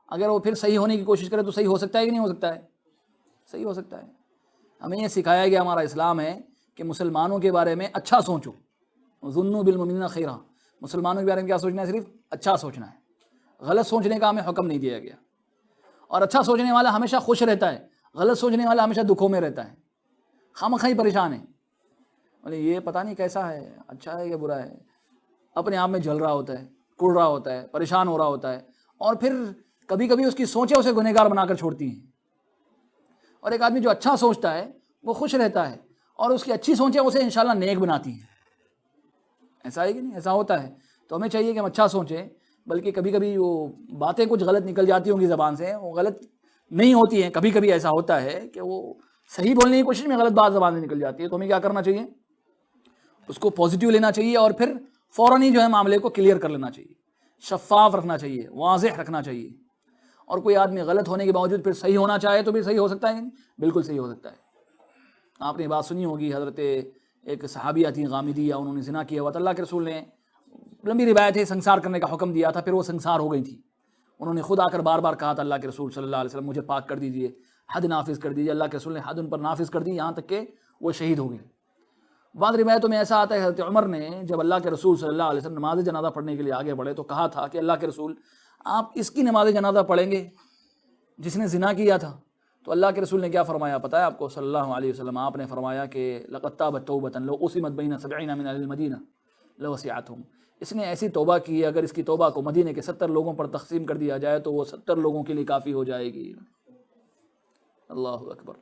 Speaker 2: اگر وہ پھر صحیح ہونے کی کوشش کرے تو صحیح ہو سکتا ہے کہ نہیں ہو سکتا ہے؟ صحیح ہو سکتا ہے۔ ہمیں یہ سکھایا گیا، ہمارا اسلام ہے کہ مسلمانوں کے بارے میں اچھا سوچو، ظنوا بالمؤمنین خیرا، مسلمانوں کے بارے میں کیا سوچنا ہے؟ صرف اچھا سوچنا ہے، غلط سوچنے کا ہمیں حکم نہیں دیا گیا، اور اچھا سوچنے والا ہمیشہ خوش رہتا ہے، غلط سوچنے والا ہمیشہ دکھوں میں رہتا ہے، خامخواہ پریشان ہے، بولے یہ پتہ نہیں کیسا ہے، اچھا ہے یا برا ہے، اپنے آپ میں جل رہا ہوتا ہے، کڑ رہا ہوتا ہے، پریشان ہو رہا ہوتا ہے، اور پھر کبھی کبھی اس کی سوچیں اسے گنہگار بنا کر چھوڑتی ہیں۔ اور ایک آدمی جو اچھا سوچتا ہے وہ خوش رہتا ہے، اور اس کی اچھی سوچیں اسے انشاءاللہ نیک بناتی ہیں، ایسا ہے کہ نہیں؟ ایسا ہوتا ہے۔ تو ہمیں چاہیے کہ ہم اچھا سوچیں، بلکہ کبھی کبھی وہ باتیں کچھ غلط نکل جاتی ہوں گی زبان سے، وہ غلط نہیں ہوتی ہیں، کبھی کبھی ایسا ہوتا ہے کہ وہ صحیح بولنے کی کوشش میں غلط بات زبان سے نکل جاتی ہے، تو ہمیں کیا کرنا چاہیے؟ اس کو پازیٹیو لینا چاہیے، اور پھر فوراً ہی جو ہے معاملے کو کلیئر کر لینا چاہیے، شفاف رکھنا چاہیے، واضح رکھنا چاہیے۔ اور کوئی آدمی غلط ہونے کے باوجود پھر صحیح ہونا چاہے تو بھی صحیح ہو سکتا ہے، بالکل صحیح ہو سکتا ہے۔ آپ نے بات سنی ہوگی، حضرت ایک صحابیہ تھیں غامدیہ، انہوں نے زنا کیا ہوا تھا، اللہ کے رسول نے لمبی روایت ہے سنسار کرنے کا حکم دیا تھا، پھر وہ سنسار ہو گئی تھی، انہوں نے خود آ کر بار بار کہا تھا اللہ کے رسول صلی اللہ علیہ وسلم مجھے پاک کر دیجئے، حد نافذ کر دیجئے، اللہ کے رسول نے حد ان پر نافذ کر دی، یہاں تک کہ وہ شہید ہو گئی۔ بعض روایتوں میں ایسا آتا ہے حضرت عمر نے جب اللہ کے رسول صلی اللہ علیہ وسلم نماز جنازہ پڑھنے کے لیے آگے بڑھے تو کہا تھا کہ اللہ کے رسول آپ اس کی نماز جنازہ پڑھیں گے جس نے زنا کیا تھا؟ تو اللہ کے رسول نے کیا فرمایا پتہ ہے آپ کو صلی اللہ علیہ وسلم؟ آپ نے فرمایا کہ لقد تابت توبۃ لو قسمت بین 70 من اہل المدینہ لوسعتہم، اس نے ایسی توبہ کی ہے اگر اس کی توبہ کو مدینے کے 70 لوگوں پر تقسیم کر دیا جائے تو وہ 70 لوگوں کے لیے کافی ہو جائے گی۔ اللہ اکبر،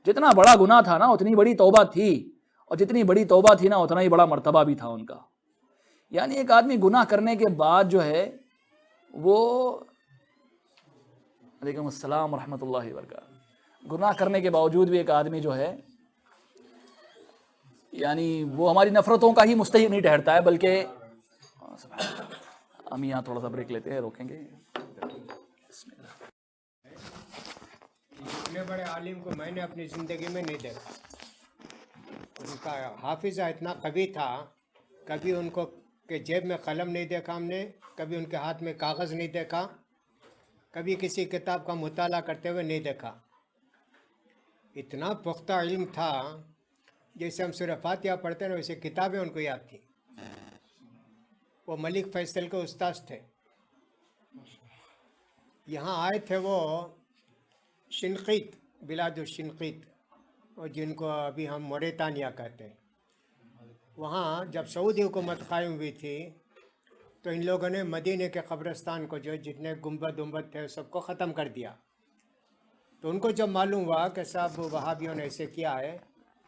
Speaker 2: جتنا بڑا گناہ تھا نا اتنی بڑی توبہ تھی، اور جتنی بڑی توبہ تھی نا اتنا ہی بڑا مرتبہ بھی تھا ان کا۔ یعنی ایک آدمی گناہ کرنے کے بعد جو ہے وہ، علیکم السلام ورحمۃ اللہ وبرکاتہ، گناہ کرنے کے باوجود بھی ایک آدمی جو ہے یعنی وہ ہماری نفرتوں کا ہی مستحق نہیں ٹھہرتا ہے، بلکہ ہم یہاں تھوڑا سا بریک لیتے ہیں، روکیں گے۔ بسم اللہ۔
Speaker 3: اتنے بڑے عالم کو میں نے اپنی زندگی میں نہیں دیکھا، ان کا حافظہ اتنا قوی تھا، کبھی ان کو کہ جیب میں قلم نہیں دیکھا ہم نے، کبھی ان کے ہاتھ میں کاغذ نہیں دیکھا، کبھی کسی کتاب کا مطالعہ کرتے ہوئے نہیں دیکھا۔ اتنا پختہ علم تھا، جیسے ہم سورہ فاتحہ پڑھتے ہیں ویسے کتابیں ان کو یاد تھیں۔ وہ ملک فیصل کے استاذ تھے، یہاں آئے تھے وہ شنقیط، بلاد الشنقیط، اور جن کو ابھی ہم موریتانیہ کہتے ہیں۔ وہاں جب سعودی حکومت قائم ہوئی تھی تو ان لوگوں نے مدینے کے قبرستان کو جو جتنے گنبد تھے سب کو ختم کر دیا۔ تو ان کو جب معلوم ہوا کہ صاحب وہابیوں نے ایسے کیا ہے،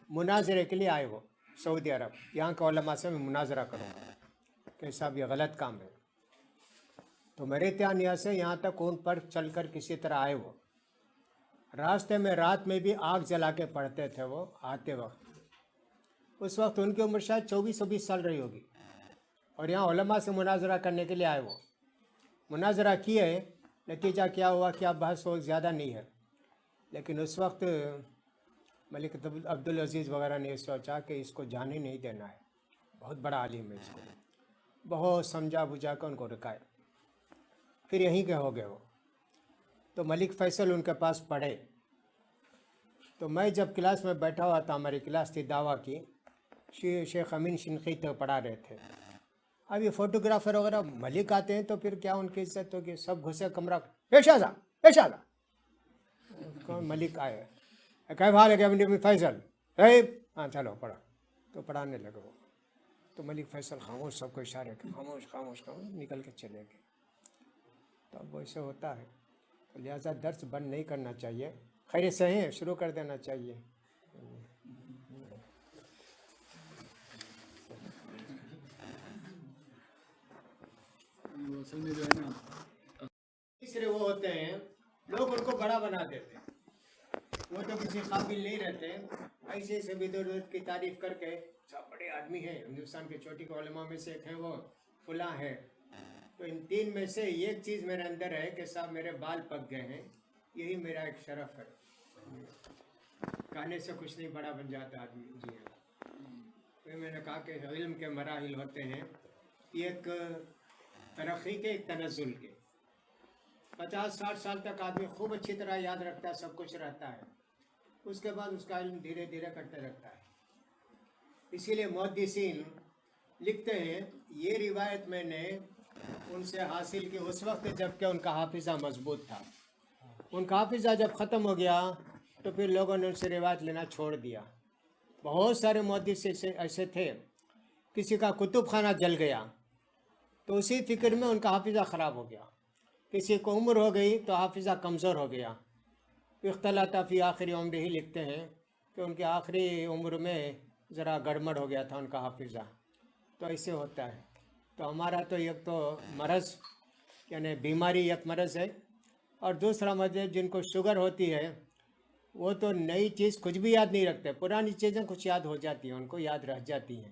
Speaker 3: مناظرے کے لیے آئے وہ سعودی عرب، یہاں کے علماء سے میں مناظرہ کروں کہ صاحب یہ غلط کام ہے۔ تو موریتانیہ سے یہاں تک اون پر چل کر کسی طرح آئے وہ، راستے میں رات میں بھی آگ جلا کے پڑھتے تھے وہ آتے وقت۔ اس وقت ان کی عمر شاید 24-20 سال رہی ہوگی، اور یہاں علماء سے مناظرہ کرنے کے لیے آئے وہ۔ مناظرہ کیے، نتیجہ کیا ہوا کہ اب بحث وہ زیادہ نہیں ہے، لیکن اس وقت ملک عبدالعزیز وغیرہ نے سوچا کہ اس کو جانے نہیں دینا ہے، بہت بڑا عالم ہے، اس کو بہت سمجھا بجھا کر ان کو رکھائے، پھر یہیں کے ہو گئے وہ۔ تو ملک فیصل ان کے پاس پڑھے، تو میں جب کلاس میں بیٹھا ہوا تھا، ہماری کلاس تھی دعویٰ کی، شیخ امین شنقیط پڑھا رہے تھے۔ اب یہ فوٹوگرافر وغیرہ ملک آتے ہیں تو پھر کیا ان کی عزت ہوگی، سب گھسے کمرہ، پیش آ ملک آئے، کہ حال ہے کہ امین فیصل، ہاں چلو پڑھا، تو پڑھانے لگے وہ۔ تو ملک فیصل خاموش، سب کو اشارے کہ خاموش خاموش خاموش، نکل کے چلے گئے۔ تو اب ویسے ہوتا ہے، لہٰذا درس بند نہیں کرنا چاہیے، خیریت سے ہیں شروع کر دینا چاہیے۔ تیسرے وہ ہوتے ہیں لوگ ان کو بڑا بنا دیتے ہیں، وہ تو کسی قابل نہیں رہتے، ایسے ایسے بدعت کی تعریف کر کے سب بڑے آدمی ہیں، ہندوستان کے چوٹی کے علماء میں سے ایک ہیں وہ فلاں ہے۔ تو ان تین میں سے ایک چیز میرے اندر ہے کہ صاحب میرے بال پک گئے ہیں، یہی میرا ایک شرف ہے۔ کہنے سے کچھ نہیں بڑا بن جاتا آدمی۔ جی ہاں، میں نے کہا کہ علم کے مراحل ہوتے ہیں، ایک ترقی کے، ایک تنزل کے۔ 50-60 سال تک آدمی خوب اچھی طرح یاد رکھتا ہے، سب کچھ رہتا ہے، اس کے بعد اس کا علم دھیرے دھیرے کرتے رہتا ہے۔ اسی لیے محدثین لکھتے ہیں، یہ روایت میں نے ان سے حاصل کی اس وقت جب کہ ان کا حافظہ مضبوط تھا۔ ان کا حافظہ جب ختم ہو گیا تو پھر لوگوں نے ان سے روایت لینا چھوڑ دیا۔ بہت سارے محدث ایسے تھے، کسی کا کتب خانہ جل گیا تو اسی فکر میں ان کا حافظہ خراب ہو گیا، کسی کو عمر ہو گئی تو حافظہ کمزور ہو گیا۔ اختلاط فی آخری عمر ہی لکھتے ہیں کہ ان کے آخری عمر میں ذرا گڑبڑ ہو گیا تھا ان کا حافظہ۔ تو ایسے ہوتا ہے۔ تو ہمارا تو ایک تو مرض یعنی بیماری ایک مرض ہے، اور دوسرا مرض جن کو شوگر ہوتی ہے وہ تو نئی چیز کچھ بھی یاد نہیں رکھتے، پرانی چیزیں کچھ یاد ہو جاتی ہیں، ان کو یاد رہ جاتی ہیں۔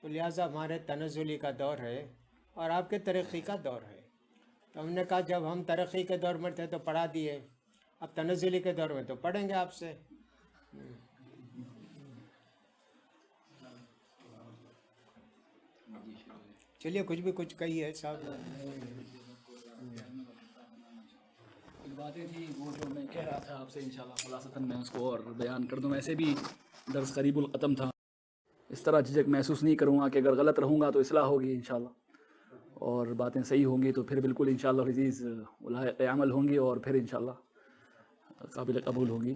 Speaker 3: تو لہٰذا ہمارے تنزلی کا دور ہے اور آپ کے ترقی کا دور ہے۔ تو ہم نے کہا جب ہم ترقی کے دور میں تھے تو پڑھا دیے، اب تنزلی کے دور میں تو پڑھیں گے آپ سے۔ چلیے کچھ کہیے صاحب۔
Speaker 2: باتیں تھیں وہ جو میں کہہ رہا تھا آپ سے، انشاءاللہ خلاصتاً میں اس کو اور بیان کر دوں، ویسے بھی درس قریب الختم تھا۔ اس طرح جھجک محسوس نہیں کروں گا کہ اگر غلط رہوں گا تو اصلاح ہوگی انشاءاللہ، اور باتیں صحیح ہوں گی تو پھر بالکل انشاءاللہ عزیز لائق عمل ہوں گی اور پھر انشاءاللہ قابل قبول ہوں گی۔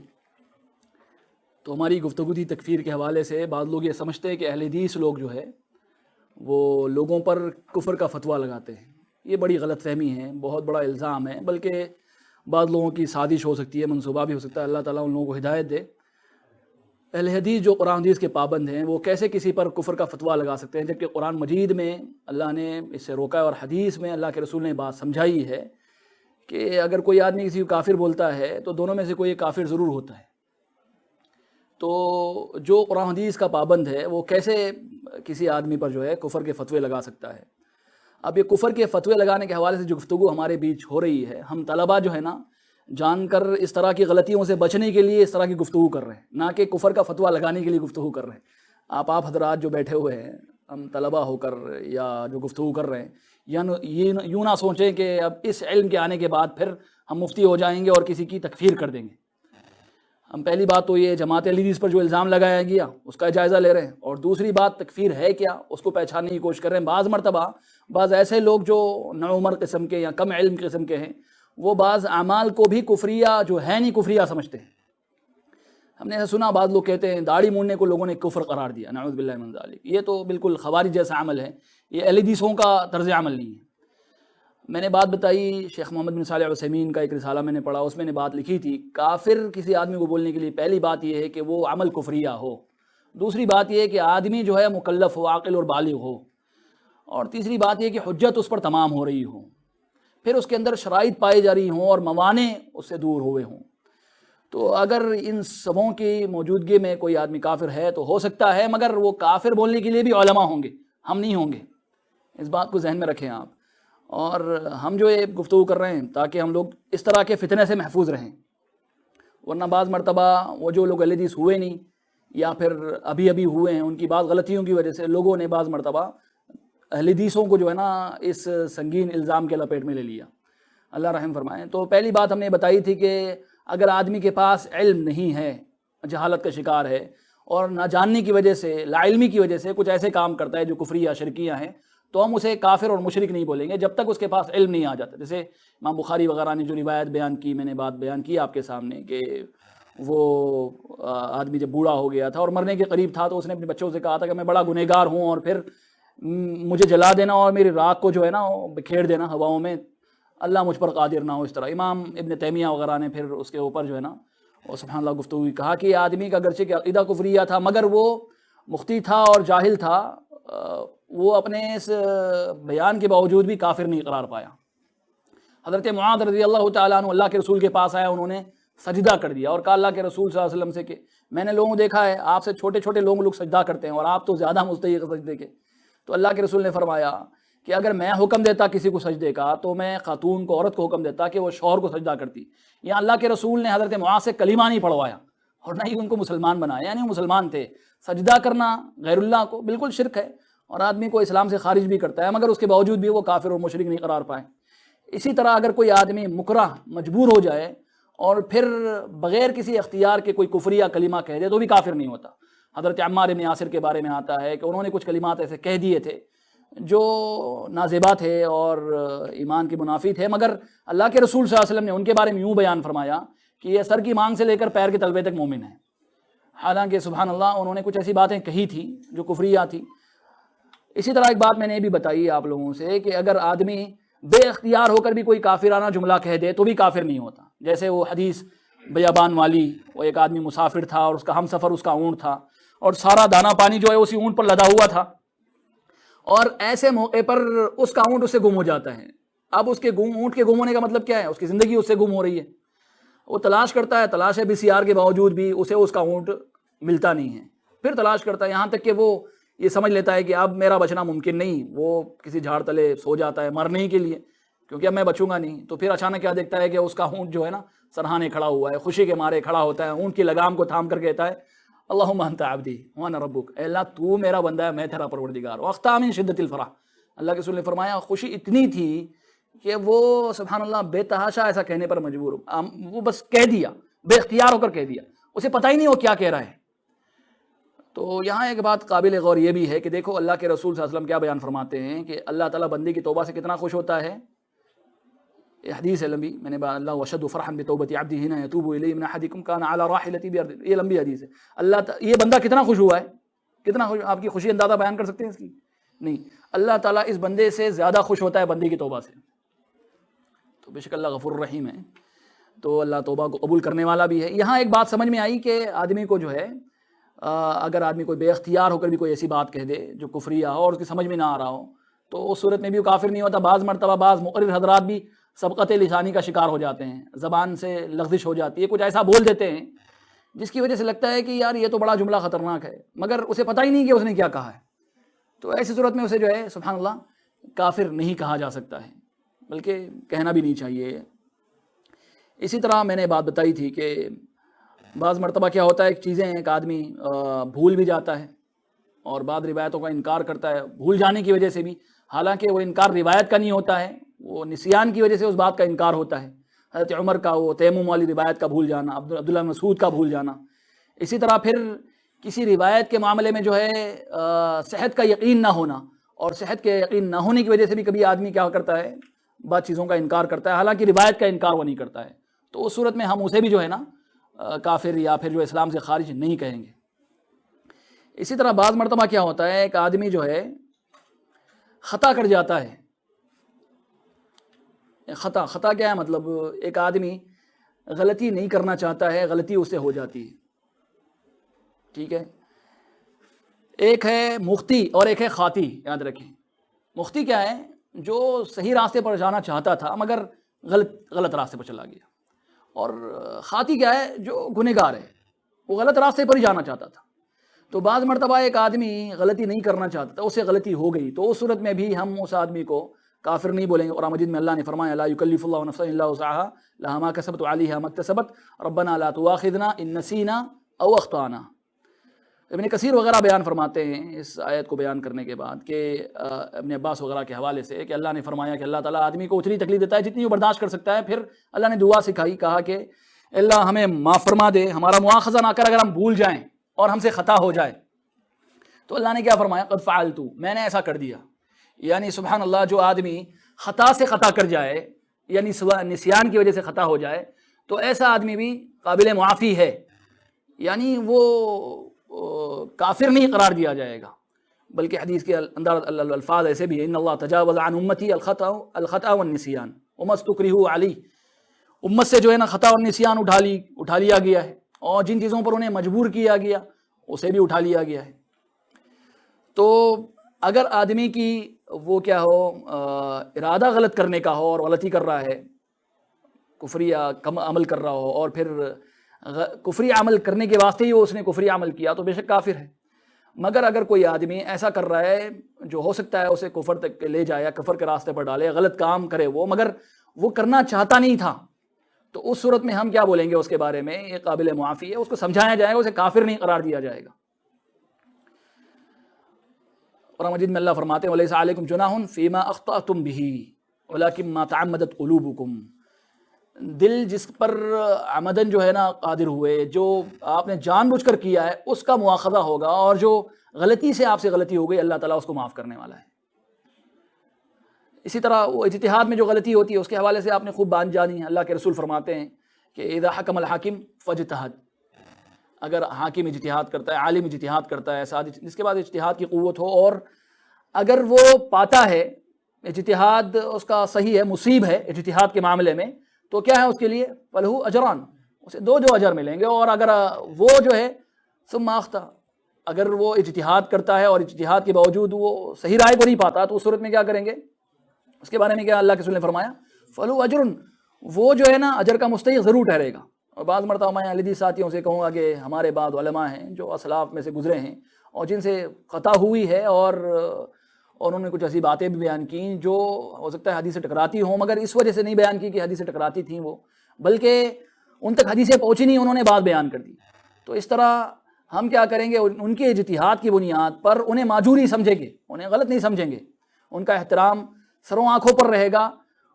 Speaker 2: تو ہماری گفتگو تھی تکفیر کے حوالے سے۔ بعض لوگ یہ سمجھتے ہیں کہ اہل حدیث لوگ جو ہے وہ لوگوں پر کفر کا فتویٰ لگاتے ہیں۔ یہ بڑی غلط فہمی ہے، بہت بڑا الزام ہے، بلکہ بعض لوگوں کی سازش ہو سکتی ہے، منصوبہ بھی ہو سکتا ہے۔ اللہ تعالیٰ ان لوگوں کو ہدایت دے۔ اہل حدیث جو قرآن حدیث کے پابند ہیں وہ کیسے کسی پر کفر کا فتویٰ لگا سکتے ہیں، جبکہ قرآن مجید میں اللہ نے اس سے روکا ہے، اور حدیث میں اللہ کے رسول نے بات سمجھائی ہے کہ اگر کوئی آدمی کسی کو کافر بولتا ہے تو دونوں میں سے کوئی ایک کافر ضرور ہوتا ہے۔ تو جو قرآن حدیث کا پابند ہے وہ کیسے کسی آدمی پر جو ہے کفر کے فتوے لگا سکتا ہے؟ اب یہ کفر کے فتوے لگانے کے حوالے سے جو گفتگو ہمارے بیچ ہو رہی ہے، ہم طلبہ جو ہے نا جان کر اس طرح کی غلطیوں سے بچنے کے لیے اس طرح کی گفتگو کر رہے ہیں، نہ کہ کفر کا فتویٰ لگانے کے لیے گفتگو کر رہے ہیں۔ آپ حضرات جو بیٹھے ہوئے ہیں، ہم طلبہ ہو کر یا جو گفتگو کر رہے ہیں، یا یوں نہ سوچیں کہ اب اس علم کے آنے کے بعد پھر ہم مفتی ہو جائیں گے اور کسی کی تکفیر کر دیں گے۔ ہم پہلی بات تو یہ جماعت اہل حدیث پر جو الزام لگایا گیا اس کا جائزہ لے رہے ہیں، اور دوسری بات تکفیر ہے کیا اس کو پہچاننے کی کوشش کر رہے ہیں۔ بعض مرتبہ بعض ایسے لوگ جو نوعمر قسم کے یا کم علم قسم کے ہیں، وہ بعض اعمال کو بھی کفریہ جو ہے نہیں کفریہ سمجھتے ہیں۔ ہم نے ایسا سنا بعض لوگ کہتے ہیں داڑھی موننے کو لوگوں نے کفر قرار دیا، نعوذ باللہ من ذالک۔ یہ تو بالکل خوارج جیسا عمل ہے، یہ اہل حدیثوں کا طرز عمل نہیں ہے۔ میں نے بات بتائی، شیخ محمد بن صالح العثیمین کا ایک رسالہ میں نے پڑھا، اس میں نے بات لکھی تھی کافر کسی آدمی کو بولنے کے لیے پہلی بات یہ ہے کہ وہ عمل کفریہ ہو، دوسری بات یہ ہے کہ آدمی جو ہے مکلف ہو، عاقل اور بالغ ہو، اور تیسری بات یہ کہ حجت اس پر تمام ہو رہی ہو، پھر اس کے اندر شرائط پائی جا رہی ہوں اور موانع اس سے دور ہوئے ہوں۔ تو اگر ان سبوں کی موجودگی میں کوئی آدمی کافر ہے تو ہو سکتا ہے، مگر وہ کافر بولنے کے لیے بھی علماء ہوں گے، ہم نہیں ہوں گے۔ اس بات کو ذہن میں رکھیں آپ۔ اور ہم جو یہ گفتگو کر رہے ہیں تاکہ ہم لوگ اس طرح کے فتنے سے محفوظ رہیں، ورنہ بعض مرتبہ وہ جو لوگ اہل حدیث ہوئے نہیں یا پھر ابھی ہوئے ہیں، ان کی بعض غلطیوں کی وجہ سے لوگوں نے بعض مرتبہ اہل حدیثوں کو جو ہے نا اس سنگین الزام کے لپیٹ میں لے لیا۔ اللہ رحم فرمائے۔ تو پہلی بات ہم نے بتائی تھی کہ اگر آدمی کے پاس علم نہیں ہے، جہالت کا شکار ہے، اور نہ جاننے کی وجہ سے، لا علمی کی وجہ سے کچھ ایسے کام کرتا ہے جو کفری یا شرکیہ ہیں، تو ہم اسے کافر اور مشرک نہیں بولیں گے جب تک اس کے پاس علم نہیں آ جاتا۔ جیسے امام بخاری وغیرہ نے جو روایت بیان کی، میں نے بات بیان کی آپ کے سامنے کہ وہ آدمی جب بوڑھا ہو گیا تھا اور مرنے کے قریب تھا تو اس نے اپنے بچوں سے کہا تھا کہ میں بڑا گنہگار ہوں اور پھر مجھے جلا دینا اور میری راکھ کو جو ہے نا بکھیر دینا ہواؤں میں، اللہ مجھ پر قادر نہ ہو۔ اس طرح امام ابن تیمیہ وغیرہ نے پھر اس کے اوپر جو ہے نا اور سبحان اللہ گفتگو کہا کہ یہ آدمی کا اگرچہ کہ عقیدہ کفریہ تھا مگر وہ مختی تھا اور جاہل تھا، وہ اپنے اس بیان کے باوجود بھی کافر نہیں قرار پایا۔ حضرت معاذ رضی اللہ تعالیٰ عنہ اللہ کے رسول کے پاس آیا، انہوں نے سجدہ کر دیا اور کہا اللہ کے رسول صلی اللہ علیہ وسلم سے کہ میں نے لوگوں کو دیکھا ہے آپ سے چھوٹے چھوٹے لوگ سجدہ کرتے ہیں اور آپ تو زیادہ مستحق سجدے کے۔ تو اللہ کے رسول نے فرمایا کہ اگر میں حکم دیتا کسی کو سجدے کا تو میں خاتون کو، عورت کو حکم دیتا کہ وہ شوہر کو سجدہ کرتی۔ یہاں اللہ کے رسول نے حضرت معاذ سے کلمہ نہیں پڑھوایا اور نہ ہی ان کو مسلمان بنایا، یعنی وہ مسلمان تھے۔ سجدہ کرنا غیر اللہ کو بالکل شرک ہے اور آدمی کو اسلام سے خارج بھی کرتا ہے، مگر اس کے باوجود بھی وہ کافر اور مشرک نہیں قرار پائے۔ اسی طرح اگر کوئی آدمی مکرہ مجبور ہو جائے اور پھر بغیر کسی اختیار کے کوئی کفریہ کلمہ کہہ دے تو بھی کافر نہیں ہوتا۔ حضرت عمار بن یاسر کے بارے میں آتا ہے کہ انہوں نے کچھ کلمات ایسے کہہ دیے تھے جو نازیبا تھے اور ایمان کے منافی تھے، مگر اللہ کے رسول صلی اللہ علیہ وسلم نے ان کے بارے میں یوں بیان فرمایا کہ یہ سر کی مانگ سے لے کر پیر کے تلوے تک مومن ہیں۔ حالانکہ سبحان اللہ انہوں نے کچھ ایسی باتیں کہی تھیں جو کفریہ تھیں۔ اسی طرح ایک بات میں نے بھی بتائی آپ لوگوں سے کہ اگر آدمی بے اختیار ہو کر بھی کوئی کافرانہ جملہ کہہ دے تو بھی کافر نہیں ہوتا۔ جیسے وہ حدیث بیابان والی، وہ ایک آدمی مسافر تھا اور اس کا ہم سفر اس کا اونٹ تھا اور سارا دانہ پانی جو ہے اسی اونٹ پر لدا ہوا تھا، اور ایسے موقع پر اس کا اونٹ اس سے گم ہو جاتا ہے۔ اب اس کے اونٹ کے گم ہونے کا مطلب کیا ہے؟ اس کی زندگی اس سے گم ہو رہی ہے۔ وہ تلاش کرتا ہے، تلاش BCR کے باوجود بھی اسے اس کا اونٹ ملتا نہیں ہے، پھر تلاش کرتا ہے یہاں تک کہ وہ یہ سمجھ لیتا ہے کہ اب میرا بچنا ممکن نہیں، وہ کسی جھاڑ تلے سو جاتا ہے مرنے کے لیے کیونکہ اب میں بچوں گا نہیں۔ تو پھر اچانک کیا دیکھتا ہے کہ اس کا اونٹ جو ہے نا سرہانے کھڑا ہوا ہے، خوشی کے مارے کھڑا ہوتا ہے، اونٹ کی لگام کو تھام کر کہتا ہے اللہم انت عبدی وانا ربک، اے اللہ تو میرا بندہ ہے میں تیرا پروردگار۔ واختہ من شدت الفرح، اللہ کے رسول نے فرمایا خوشی اتنی تھی کہ وہ سبحان اللہ بے تحاشا ایسا کہنے پر مجبور وہ بس کہہ دیا، بے اختیار ہو کر کہہ دیا، اسے پتہ ہی نہیں وہ کیا کہہ رہا ہے۔ تو یہاں ایک بات قابل غور یہ بھی ہے کہ دیکھو اللہ کے رسول صلی اللہ علیہ وسلم کیا بیان فرماتے ہیں کہ اللہ تعالیٰ بندے کی توبہ سے کتنا خوش ہوتا ہے. یہ حدیث ہے لمبی، میں نے اللہ وشد فرحا بتوبۃ عبدہ حین یتوب الیہ من احدکم کان علی راحلتہ بارض، یہ لمبی حدیث ہے. یہ بندہ کتنا خوش ہوا ہے، کتنا خوش، آپ کی خوشی اندازہ بیان کر سکتے ہیں اس کی؟ نہیں. اللہ تعالیٰ اس بندے سے زیادہ خوش ہوتا ہے بندے کی توبہ سے. تو بے شک اللہ غفور الرحیم ہے، تو اللہ توبہ کو قبول کرنے والا بھی ہے. یہاں ایک بات سمجھ میں آئی کہ آدمی کو جو ہے اگر آدمی کوئی بے اختیار ہو کر بھی کوئی ایسی بات کہہ دے جو کفریہ ہو اور اس کی سمجھ میں نہ آ رہا ہو تو اس صورت میں بھی وہ کافر نہیں ہوتا. بعض مرتبہ بعض مقرر حضرات بھی سبقت لسانی کا شکار ہو جاتے ہیں، زبان سے لغزش ہو جاتی ہے، کچھ ایسا بول دیتے ہیں جس کی وجہ سے لگتا ہے کہ یار یہ تو بڑا جملہ خطرناک ہے، مگر اسے پتہ ہی نہیں کہ اس نے کیا کہا ہے. تو ایسی صورت میں اسے جو ہے سبحان اللہ کافر نہیں کہا جا سکتا ہے، بلکہ کہنا بھی نہیں چاہیے. اسی طرح میں نے بات بتائی تھی کہ بعض مرتبہ کیا ہوتا ہے، چیزیں ایک آدمی بھول بھی جاتا ہے اور بعض روایتوں کا انکار کرتا ہے بھول جانے کی وجہ سے بھی، حالانکہ وہ انکار روایت کا نہیں ہوتا ہے، وہ نسیان کی وجہ سے اس بات کا انکار ہوتا ہے. حضرت عمر کا وہ تیمم والی روایت کا بھول جانا، عبداللہ مسعود کا بھول جانا. اسی طرح پھر کسی روایت کے معاملے میں جو ہے صحت کا یقین نہ ہونا، اور صحت کے یقین نہ ہونے کی وجہ سے بھی کبھی آدمی کیا کرتا ہے، بعض چیزوں کا انکار کرتا ہے، حالانکہ روایت کا انکار وہ نہیں کرتا ہے. تو اس صورت میں ہم اسے بھی جو ہے نا کافر یا پھر جو اسلام سے خارج نہیں کہیں گے. اسی طرح بعض مرتبہ کیا ہوتا ہے، ایک آدمی جو ہے خطا کر جاتا ہے. خطا کیا ہے مطلب، ایک آدمی غلطی نہیں کرنا چاہتا ہے، غلطی اس سے ہو جاتی ہے. ٹھیک ہے، ایک ہے مختی اور ایک ہے خاطی. یاد رکھیں، مختی کیا ہے، جو صحیح راستے پر جانا چاہتا تھا مگر غلط راستے پر چلا گیا. اور خاطی کیا ہے، جو گنہگار ہے، وہ غلط راستے پر ہی جانا چاہتا تھا. تو بعض مرتبہ ایک آدمی غلطی نہیں کرنا چاہتا تھا، اسے غلطی ہو گئی، تو اس صورت میں بھی ہم اس آدمی کو کافر نہیں بولیں گے. قرآن مجید میں اللہ نے فرمایا لا یکلف اللہ نفسا الا وسعها لها ما کسبت وعليها ما اکتسبت ربنا لا تؤاخذنا ان نسینا او اخطانا. ابن کثیر وغیرہ بیان فرماتے ہیں اس آیت کو بیان کرنے کے بعد کہ ابن عباس وغیرہ کے حوالے سے کہ اللہ نے فرمایا کہ اللہ تعالیٰ آدمی کو اتنی تکلیف دیتا ہے جتنی وہ برداشت کر سکتا ہے. پھر اللہ نے دعا سکھائی، کہا کہ اللہ ہمیں معاف فرما دے، ہمارا مواخذہ نہ کر اگر ہم بھول جائیں اور ہم سے خطا ہو جائے. تو اللہ نے کیا فرمایا، قد فعلت، میں نے ایسا کر دیا. یعنی سبحان اللہ، جو آدمی خطا سے خطا کر جائے، یعنی نسیان کی وجہ سے خطا ہو جائے، تو ایسا آدمی بھی قابل معافی ہے، یعنی وہ کافر نہیں قرار دیا جائے گا. بلکہ حدیث کے اندر الفاظ ایسے بھی ہیں، ان اللہ تجاوز عن امتی الخطا والنسیان وما استکرہوا علیہ. امت سے جو ہے نا خطا اور نسیان اٹھا لیا گیا ہے، اور جن چیزوں پر انہیں مجبور کیا گیا اسے بھی اٹھا لیا گیا ہے. تو اگر آدمی کی وہ کیا ہو، ارادہ غلط کرنے کا ہو اور غلطی کر رہا ہے، کفری یا کم عمل کر رہا ہو، اور پھر کفری عمل کرنے کے واسطے ہی وہ اس نے کفری عمل کیا، تو بے شک کافر ہے. مگر اگر کوئی آدمی ایسا کر رہا ہے جو ہو سکتا ہے اسے کفر تک لے جائے، کفر کے راستے پر ڈالے، غلط کام کرے وہ، مگر وہ کرنا چاہتا نہیں تھا، تو اس صورت میں ہم کیا بولیں گے اس کے بارے میں، یہ قابل معافی ہے، اس کو سمجھایا جائے گا، اسے کافر نہیں قرار دیا جائے گا. قرآن مجید میں اللہ فرماتے ہیں وَلَيْسَ عَلَيْكُمْ جُنَاحٌ فِيمَا أَخْطَأْتُمْ بِهِ وَلَكِنْ مَا تَعَمَّدَتْ قُلُوبُكُمْ. دل جس پر عمدن جو ہے نا قادر ہوئے، جو آپ نے جان بوجھ کر کیا ہے، اس کا مواخذہ ہوگا، اور جو غلطی سے آپ سے غلطی ہو گئی اللہ تعالیٰ اس کو معاف کرنے والا ہے. اسی طرح وہ اجتہاد میں جو غلطی ہوتی ہے اس کے حوالے سے آپ نے خوب بات جانی ہے. اللہ کے رسول فرماتے ہیں کہ اذا حکم الحاکم فاجتہد، اگر حاکم اجتہاد کرتا ہے، عالم اجتہاد کرتا ہے، ایسا جس کے بعد اجتہاد کی قوت ہو، اور اگر وہ پاتا ہے اجتہاد اس کا صحیح ہے، مصیب ہے اجتہاد کے معاملے میں، تو کیا ہے اس کے لیے فلہ اجران، اسے دو اجر ملیں گے. اور اگر وہ جو ہے ثم اخطا، اگر وہ اجتہاد کرتا ہے اور اجتہاد کے باوجود وہ صحیح رائے کو نہیں پاتا، تو اس صورت میں کیا کریں گے، اس کے بارے میں کیا اللہ کے رسول نے فرمایا فلہ اجر، وہ جو ہے نا اجر کا مستحق ضرور ٹھہرے گا. اور بعض مرتبہ میں علیدی ساتھیوں سے کہوں گا کہ ہمارے بعض علماء ہیں جو اسلاف میں سے گزرے ہیں اور جن سے خطا ہوئی ہے، اور انہوں نے کچھ ایسی باتیں بھی بیان کی جو ہو سکتا ہے حدیث سے ٹکراتی ہوں، مگر اس وجہ سے نہیں بیان کی کہ حدیث سے ٹکراتی تھیں وہ، بلکہ ان تک حدیثیں پہنچی نہیں، انہوں نے بات بیان کر دی. تو اس طرح ہم کیا کریں گے، ان کے اجتہاد کی بنیاد پر انہیں معجور ہی سمجھیں گے، انہیں غلط نہیں سمجھیں گے، ان کا احترام سروں آنکھوں پر رہے گا،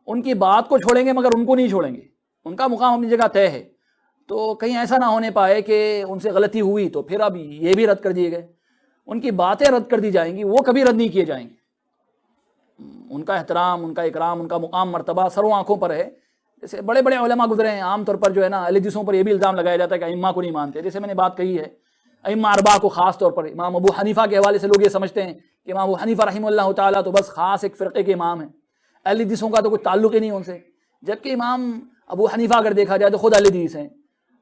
Speaker 2: ان کی بات کو چھوڑیں گے مگر ان کو نہیں چھوڑیں گے، ان کا مقام اپنی جگہ طے ہے. تو کہیں ایسا نہ ہونے پائے کہ ان سے غلطی ہوئی تو پھر اب یہ بھی رد کر دیے گئے، ان کی باتیں رد کر دی جائیں گی، وہ کبھی رد نہیں کیے جائیں گے۔ ان کا احترام، ان کا اکرام، ان کا مقام مرتبہ سروں آنکھوں پر ہے۔ جیسے بڑے بڑے علماء گزرے ہیں، عام طور پر جو ہے نا اہل حدیثوں پر یہ بھی الزام لگایا جاتا ہے کہ ائمہ کو نہیں مانتے۔ جیسے میں نے بات کہی ہے، ائمہ اربعہ کو خاص طور پر امام ابو حنیفہ کے حوالے سے لوگ یہ سمجھتے ہیں کہ امام ابو حنیفہ رحمہ اللہ تعالیٰ تو بس خاص ایک فرقے کے امام ہیں، اہل حدیثوں کا تو کوئی تعلق ہی نہیں ان سے، جبکہ امام ابو حنیفہ اگر دیکھا جائے تو خود اہل حدیث ہیں۔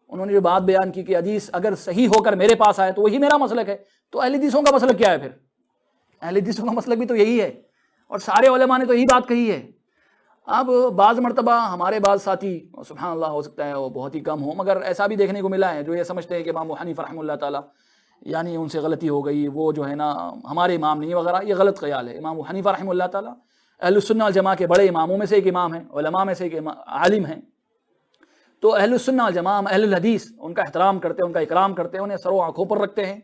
Speaker 2: انہوں نے جو بات بیان کی کہ حدیث اگر صحیح ہو کر میرے پاس آئے تو وہی میرا مسلک ہے، تو اہل حدیثوں کا مسلک کیا ہے پھر؟ اہل حدیثوں کا مسلک بھی تو یہی ہے، اور سارے علماء نے تو یہی بات کہی ہے۔ اب بعض مرتبہ ہمارے بعض ساتھی سبحان اللہ ہو سکتا ہے وہ بہت ہی کم ہوں، مگر ایسا بھی دیکھنے کو ملا ہے جو یہ سمجھتے ہیں کہ امام ابو حنیفہ رحمہ اللہ تعالیٰ یعنی ان سے غلطی ہو گئی، وہ جو ہے نا ہمارے امام نہیں وغیرہ، یہ غلط خیال ہے۔ امام ابو حنیفہ رحمہ اللہ تعالیٰ اہل السنہ والجماعہ کے بڑے اماموں میں سے ایک امام ہیں، علماء میں سے ایک عالم ہیں۔ تو اہل السنہ والجماعہ اہل الحدیث ان کا احترام کرتے ہیں، ان کا اکرام کرتے ہیں، انہیں سر و آنکھوں پر رکھتے ہیں۔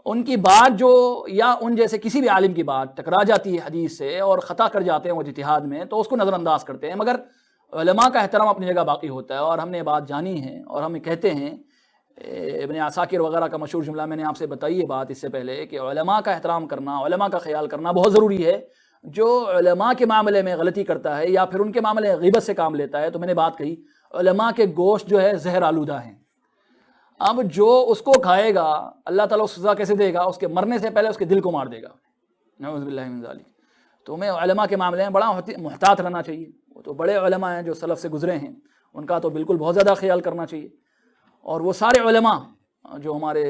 Speaker 2: ان کی بات جو یا ان جیسے کسی بھی عالم کی بات ٹکرا جاتی ہے حدیث سے اور خطا کر جاتے ہیں وہ اجتہاد میں، تو اس کو نظر انداز کرتے ہیں، مگر علماء کا احترام اپنی جگہ باقی ہوتا ہے۔ اور ہم نے بات جانی ہے اور ہم کہتے ہیں، ابن عساکر وغیرہ کا مشہور جملہ میں نے آپ سے بتائی ہے بات اس سے پہلے، کہ علماء کا احترام کرنا، علماء کا خیال کرنا بہت ضروری ہے۔ جو علماء کے معاملے میں غلطی کرتا ہے یا پھر ان کے معاملے میں غیبت سے کام لیتا ہے، تو میں نے بات کہی علماء کے گوشت جو ہے زہر آلودہ ہیں۔ اب جو اس کو کھائے گا اللہ تعالیٰ اس سزا کیسے دے گا؟ اس کے مرنے سے پہلے اس کے دل کو مار دے گا، نعوذ باللہ من ذالک۔ تو ہمیں علماء کے معاملے میں بڑا محتاط رہنا چاہیے۔ وہ تو بڑے علماء ہیں جو سلف سے گزرے ہیں، ان کا تو بالکل بہت زیادہ خیال کرنا چاہیے۔ اور وہ سارے علماء جو ہمارے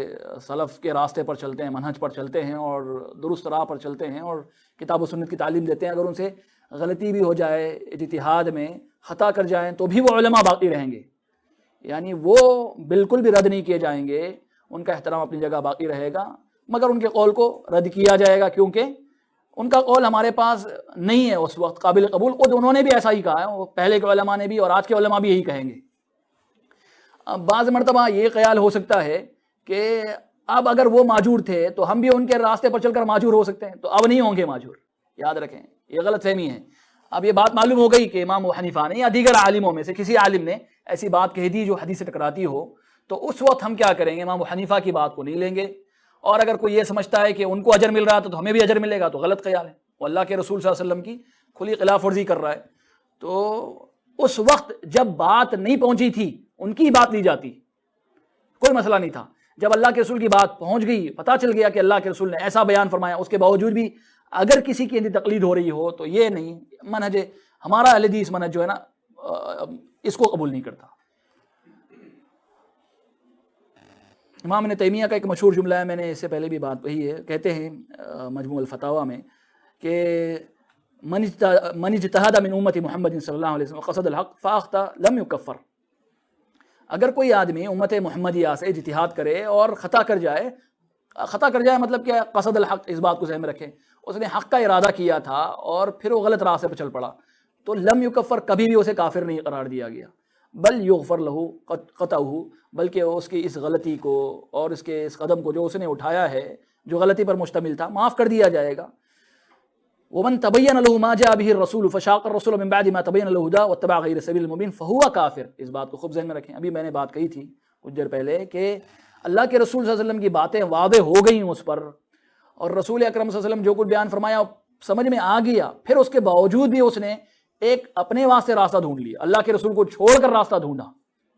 Speaker 2: سلف کے راستے پر چلتے ہیں، منہج پر چلتے ہیں اور درست راہ پر چلتے ہیں اور کتاب و سنت کی تعلیم دیتے ہیں، اگر ان سے غلطی بھی ہو جائے، اجتہاد میں خطا کر جائیں، تو بھی وہ علماء باقی رہیں گے، یعنی وہ بالکل بھی رد نہیں کیے جائیں گے، ان کا احترام اپنی جگہ باقی رہے گا، مگر ان کے قول کو رد کیا جائے گا کیونکہ ان کا قول ہمارے پاس نہیں ہے اس وقت قابل قبول۔ خود انہوں نے بھی ایسا ہی کہا ہے، وہ پہلے کے علماء نے بھی اور آج کے علماء بھی یہی کہیں گے۔ اب بعض مرتبہ یہ خیال ہو سکتا ہے کہ اب اگر وہ ماجور تھے تو ہم بھی ان کے راستے پر چل کر ماجور ہو سکتے ہیں، تو اب نہیں ہوں گے ماجور، یاد رکھیں، یہ غلط فہمی ہے۔ اب یہ بات معلوم ہو گئی کہ امام ابو حنیفہ نے یا دیگر عالموں میں سے کسی عالم نے ایسی بات کہہ دی جو حدیث سے ٹکراتی ہو، تو اس وقت ہم کیا کریں گے؟ امام ابو حنیفہ کی بات کو نہیں لیں گے، اور اگر کوئی یہ سمجھتا ہے کہ ان کو اجر مل رہا تو ہمیں بھی اجر ملے گا، تو غلط خیال ہے، وہ اللہ کے رسول صلی اللہ علیہ وسلم کی کھلی خلاف ورزی کر رہا ہے۔ تو اس وقت جب بات نہیں پہنچی تھی ان کی بات لی جاتی، کوئی مسئلہ نہیں تھا۔ جب اللہ کے رسول کی بات پہنچ گئی، پتہ چل گیا کہ اللہ کے رسول نے ایسا بیان فرمایا، اس کے باوجود بھی اگر کسی کی تقلید ہو رہی ہو تو یہ نہیں منہج ہمارا اہل حدیث منہج جو ہے نا اس کو قبول نہیں کرتا۔ امام ابن تیمیہ کا ایک مشہور جملہ ہے، میں نے اس سے پہلے بھی بات کہی ہے، کہتے ہیں مجموع الفتاوی میں کہ من اجتہد من امت محمد صلی اللہ علیہ وسلم قصد الحق فاخطا لم یکفر۔ اگر کوئی آدمی امت محمدیہ سے اجتہاد کرے اور خطا کر جائے مطلب کہ قصد الحق، اس بات کو ذہن میں رکھیں، اس نے حق کا ارادہ کیا تھا اور پھر وہ غلط راستے پر چل پڑا، تو لم یکفر، کبھی بھی اسے کافر نہیں قرار دیا گیا، بل یغفر لہ قطعہ، بلکہ اس کی اس غلطی کو اور اس کے اس قدم کو جو اس نے اٹھایا ہے جو غلطی پر مشتمل تھا معاف کر دیا جائے گا۔ ومن تبین له ما جاء به الرسول فشاق الرسول من بعد ما تبین له الهدى واتبع غیر سبیل المؤمنین فهو کافر۔ اس بات کو خوب ذہن میں رکھیں، ابھی میں نے بات کہی تھی کچھ دیر پہلے کہ اللہ کے رسول صلی اللہ علیہ وسلم کی باتیں واضح ہو گئیں اس پر، اور رسول اکرم صلی اللہ علیہ وسلم جو کچھ بیان فرمایا سمجھ میں آ گیا، پھر اس کے باوجود بھی اس نے ایک اپنے واسطے راستہ ڈھونڈ لیا، اللہ کے رسول کو چھوڑ کر راستہ ڈھونڈا،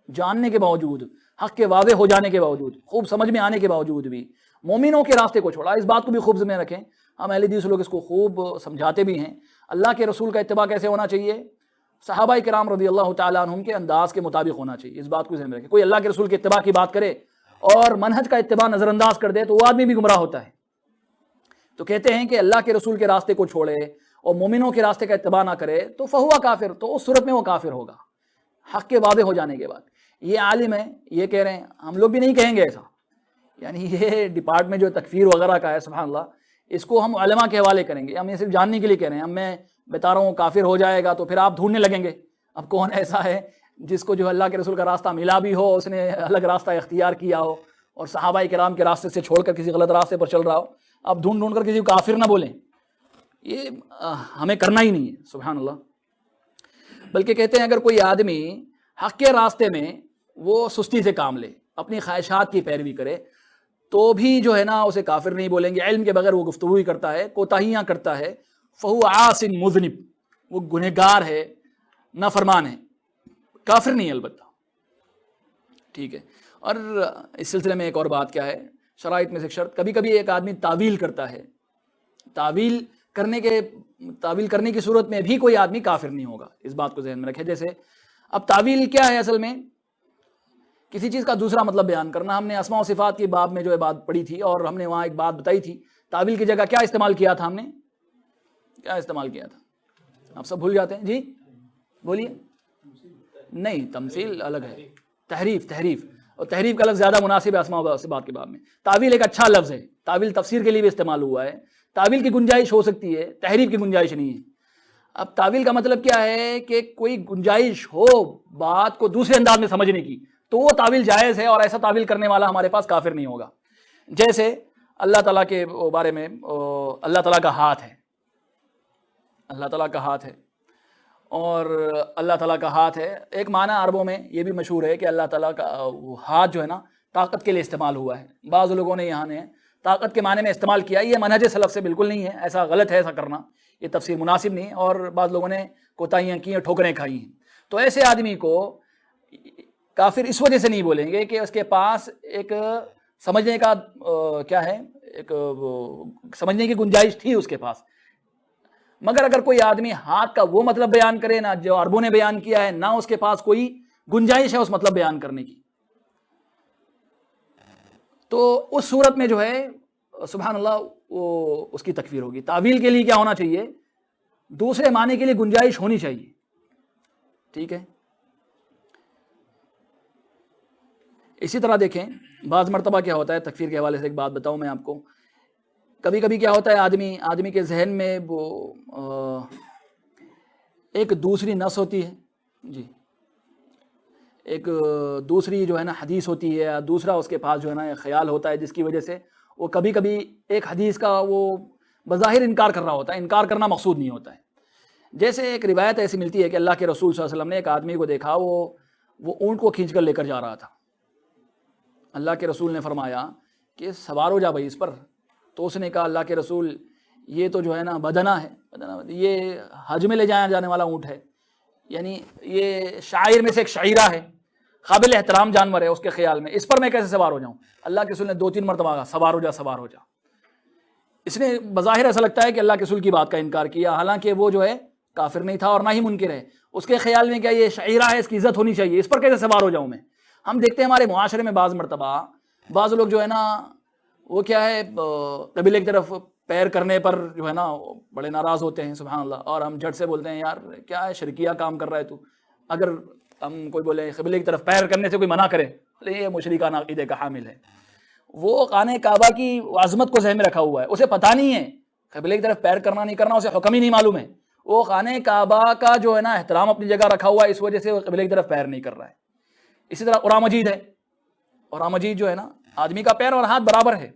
Speaker 2: جاننے کے باوجود، حق کے واضح ہو جانے کے باوجود، خوب سمجھ میں آنے کے باوجود بھی مومنوں کے راستے کو چھوڑا۔ اس بات کو بھی خوب ذہن میں رکھیں، ہم اہل حدیث لوگ اس کو خوب سمجھاتے بھی ہیں۔ اللہ کے رسول کا اتباع کیسے ہونا چاہیے؟ صحابہ کرام رضی اللہ تعالیٰ عنہم کے انداز کے مطابق ہونا چاہیے، اس بات کو ذہن میں رکھیں۔ کوئی اللہ کے رسول کے اتباع کی بات کرے اور منہج کا اتباع نظر انداز کر دے تو وہ آدمی بھی گمراہ ہوتا ہے۔ تو کہتے ہیں کہ اللہ کے رسول کے راستے کو چھوڑے اور مومنوں کے راستے کا اتباع نہ کرے تو فہو کافر، تو اس صورت میں وہ کافر ہوگا حق کے واضح ہو جانے کے بعد۔ یہ عالم ہے، یہ کہہ رہے ہیں، ہم لوگ بھی نہیں کہیں گے ایسا، یعنی یہ ڈپارٹمنٹ جو تکفیر وغیرہ کا ہے سبحان اللہ، اس کو ہم علماء کے حوالے کریں گے، ہم یہ صرف جاننے کے لیے کہہ رہے ہیں۔ ہم میں بتا رہا ہوں کافر ہو جائے گا تو پھر آپ ڈھونڈنے لگیں گے اب کون ایسا ہے جس کو جو اللہ کے رسول کا راستہ ملا بھی ہو، اس نے الگ راستہ اختیار کیا ہو اور صحابہ کرام کے راستے سے چھوڑ کر کسی غلط راستے پر چل رہا ہو، اب ڈھونڈ کر کسی کو کافر نہ بولیں، یہ ہمیں کرنا ہی نہیں ہے سبحان اللہ۔ بلکہ کہتے ہیں اگر کوئی آدمی حق کے راستے میں وہ سستی سے کام لے، اپنی خواہشات کی پیروی کرے، تو بھی جو ہے نا اسے کافر نہیں بولیں گے۔ علم کے بغیر وہ گفتگو ہی کرتا ہے، کوتاہیاں کرتا ہے، فہو عاص مذنب، وہ گنہگار ہے، نافرمان ہے، کافر نہیں البتہ، ٹھیک ہے۔ اور اس سلسلے میں ایک اور بات کیا ہے، شرائط میں سے ایک شرط، کبھی کبھی ایک آدمی تعویل کرتا ہے، تعویل کرنے کی صورت میں بھی کوئی آدمی کافر نہیں ہوگا، اس بات کو ذہن میں رکھے۔ جیسے اب تعویل کیا ہے؟ اصل میں کسی چیز کا دوسرا مطلب بیان کرنا۔ ہم نے اسماء و صفات کی باب میں جو ہے بات پڑھی تھی، اور ہم نے وہاں ایک بات بتائی تھی، تعویل کی جگہ کیا استعمال کیا تھا؟ ہم نے کیا استعمال کیا تھا؟ آپ سب بھول جاتے ہیں، جی بولیے۔ نہیں، تمثیل الگ ہے، تحریف، اور تحریف کا لفظ زیادہ مناسب ہے اسماء و صفات کے باب میں۔ تعویل ایک اچھا لفظ ہے، تعویل تفسیر کے لیے بھی استعمال ہوا ہے، تعویل کی گنجائش ہو سکتی ہے، تحریف کی گنجائش نہیں ہے۔ اب تعویل کا مطلب کیا ہے کہ کوئی گنجائش ہو بات کو دوسرے انداز میں سمجھنے کی، تو وہ تعویل جائز ہے، اور ایسا تعویل کرنے والا ہمارے پاس کافر نہیں ہوگا۔ جیسے اللہ تعالیٰ کے بارے میں، اللہ تعالیٰ کا ہاتھ ہے، اللہ تعالیٰ کا ہاتھ ہے، اور اللہ تعالیٰ کا ہاتھ ہے، ایک معنی عربوں میں یہ بھی مشہور ہے کہ اللہ تعالیٰ کا ہاتھ جو ہے نا طاقت کے لیے استعمال ہوا ہے۔ بعض لوگوں نے یہاں نے طاقت کے معنی میں استعمال کیا، یہ منہج سلف سے بالکل نہیں ہے، ایسا غلط ہے ایسا کرنا، یہ تفسیر مناسب نہیں، اور بعض لوگوں نے کوتاہیاں کی ہیں، ٹھوکریں کھائی ہیں۔ تو ایسے آدمی کو کافر اس وجہ سے نہیں بولیں گے کہ اس کے پاس ایک سمجھنے کا کیا ہے، ایک سمجھنے کی گنجائش تھی اس کے پاس، مگر اگر کوئی آدمی ہاتھ کا وہ مطلب بیان کرے نہ جو عربوں نے بیان کیا ہے، نہ اس کے پاس کوئی گنجائش ہے اس مطلب بیان کرنے کی، تو اس صورت میں جو ہے سبحان اللہ وہ اس کی تکفیر ہوگی۔ تعویل کے لیے کیا ہونا چاہیے؟ دوسرے معنی کے لیے گنجائش ہونی چاہیے، ٹھیک ہے۔ اسی طرح دیکھیں بعض مرتبہ کیا ہوتا ہے، تکفیر کے حوالے سے ایک بات بتاؤں میں آپ کو، کبھی کبھی کیا ہوتا ہے آدمی کے ذہن میں وہ ایک دوسری نص ہوتی ہے، جی ایک دوسری جو ہے نا حدیث ہوتی ہے، یا دوسرا اس کے پاس جو ہے نا ایک خیال ہوتا ہے، جس کی وجہ سے وہ کبھی کبھی ایک حدیث کا وہ بظاہر انکار کر رہا ہوتا ہے، انکار کرنا مقصود نہیں ہوتا ہے۔ جیسے ایک روایت ایسی ملتی ہے کہ اللہ کے رسول صلی اللہ علیہ وسلم نے ایک آدمی کو دیکھا، وہ اونٹ کو کھینچ کر لے کر جا رہا تھا۔ اللہ کے رسول نے فرمایا کہ سوار ہو جا بھائی اس پر، تو اس نے کہا اللہ کے رسول یہ تو جو ہے نا بدنا ہے، یہ حج میں لے جایا جانے والا اونٹ ہے، یعنی یہ شاعر میں سے ایک شاعرہ ہے، قابل احترام جانور ہے اس کے خیال میں، اس پر میں کیسے سوار ہو جاؤں؟ اللہ کے رسول نے 2-3 مرتبہ کہا سوار ہو جا سوار ہو جا۔ اس نے بظاہر ایسا لگتا ہے کہ اللہ کے رسول کی بات کا انکار کیا، حالانکہ وہ جو ہے کافر نہیں تھا اور نہ ہی منکر ہے، اس کے خیال میں کیا یہ شاعرہ ہے، اس کی عزت ہونی چاہیے، اس پر کیسے سوار ہو جاؤں میں؟ ہم دیکھتے ہیں ہمارے معاشرے میں بعض مرتبہ بعض لوگ جو ہے نا وہ کیا ہے قبلے کی طرف پیر کرنے پر جو ہے نا بڑے ناراض ہوتے ہیں سبحان اللہ، اور ہم جھٹ سے بولتے ہیں یار کیا ہے شرکیہ کام کر رہا ہے تو۔ اگر ہم کوئی بولے قبلے کی طرف پیر کرنے سے کوئی منع کرے، یہ مشرکانہ عقیدے کا حامل ہے، وہ خانہ کعبہ کی عظمت کو ذہن میں رکھا ہوا ہے، اسے پتہ نہیں ہے قبلے کی طرف پیر کرنا نہیں کرنا، اسے حکم ہی نہیں معلوم ہے، وہ خانہ کعبہ کا جو ہے نا احترام اپنی جگہ رکھا ہوا ہے، اس وجہ سے وہ قبلے کی طرف پیر نہیں کر رہا ہے۔ اسی طرح قرآن مجید ہے، قرآن مجید جو ہے نا آدمی کا پیر اور ہاتھ برابر ہے،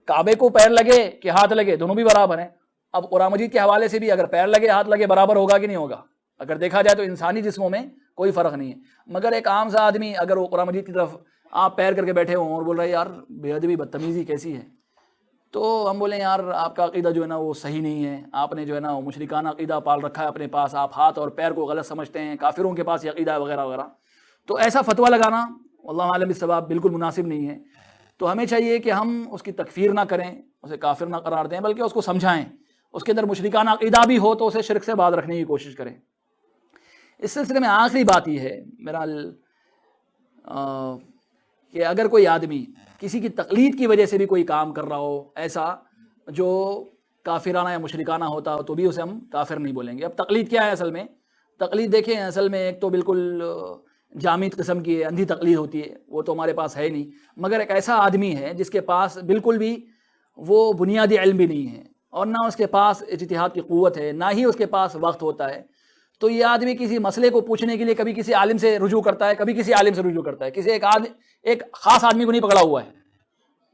Speaker 2: کعبے کو پیر لگے کہ ہاتھ لگے دونوں بھی برابر ہیں۔ اب قرآن مجید کے حوالے سے بھی اگر پیر لگے ہاتھ لگے برابر ہوگا کہ نہیں ہوگا؟ اگر دیکھا جائے تو انسانی جسموں میں کوئی فرق نہیں ہے، مگر ایک عام سا آدمی اگر وہ قرآن مجید کی طرف آپ پیر کر کے بیٹھے ہوں اور بول رہے ہیں یار بے ادبی بدتمیزی کیسی ہے، تو ہم بولیں یار آپ کا عقیدہ جو ہے نا وہ صحیح نہیں ہے، آپ نے جو ہے نا وہ مشرکانہ عقیدہ پال رکھا ہے اپنے پاس، آپ ہاتھ اور پیر کو غلط سمجھتے ہیں، کافروں کے پاس یہ عقیدہ ہے وغیرہ وغیرہ۔ تو ایسا فتویٰ لگانا واللہ عالم بالصواب بالکل مناسب نہیں ہے۔ تو ہمیں چاہیے کہ ہم اس کی تکفیر نہ کریں، اسے کافر نہ قرار دیں، بلکہ اس کو سمجھائیں، اس کے اندر مشرکانہ عقیدہ بھی ہو تو اسے شرک سے باز رکھنے کی کوشش کریں۔ اس سلسلے میں آخری بات یہ ہے میرا کہ اگر کوئی آدمی کسی کی تقلید کی وجہ سے بھی کوئی کام کر رہا ہو ایسا جو کافرانہ یا مشرکانہ ہوتا ہو، تو بھی اسے ہم کافر نہیں بولیں گے۔ اب تقلید کیا ہے اصل میں؟ تقلید دیکھیں اصل میں ایک تو بالکل جامد قسم کی اندھی تقلید ہوتی ہے، وہ تو ہمارے پاس ہے نہیں، مگر ایک ایسا آدمی ہے جس کے پاس بالکل بھی وہ بنیادی علم بھی نہیں ہے، اور نہ اس کے پاس اجتہاد کی قوت ہے، نہ ہی اس کے پاس وقت ہوتا ہے، تو یہ آدمی کسی مسئلے کو پوچھنے کے لیے کبھی کسی عالم سے رجوع کرتا ہے، کبھی کسی عالم سے رجوع کرتا ہے، کسی ایک خاص آدمی کو نہیں پکڑا ہوا ہے،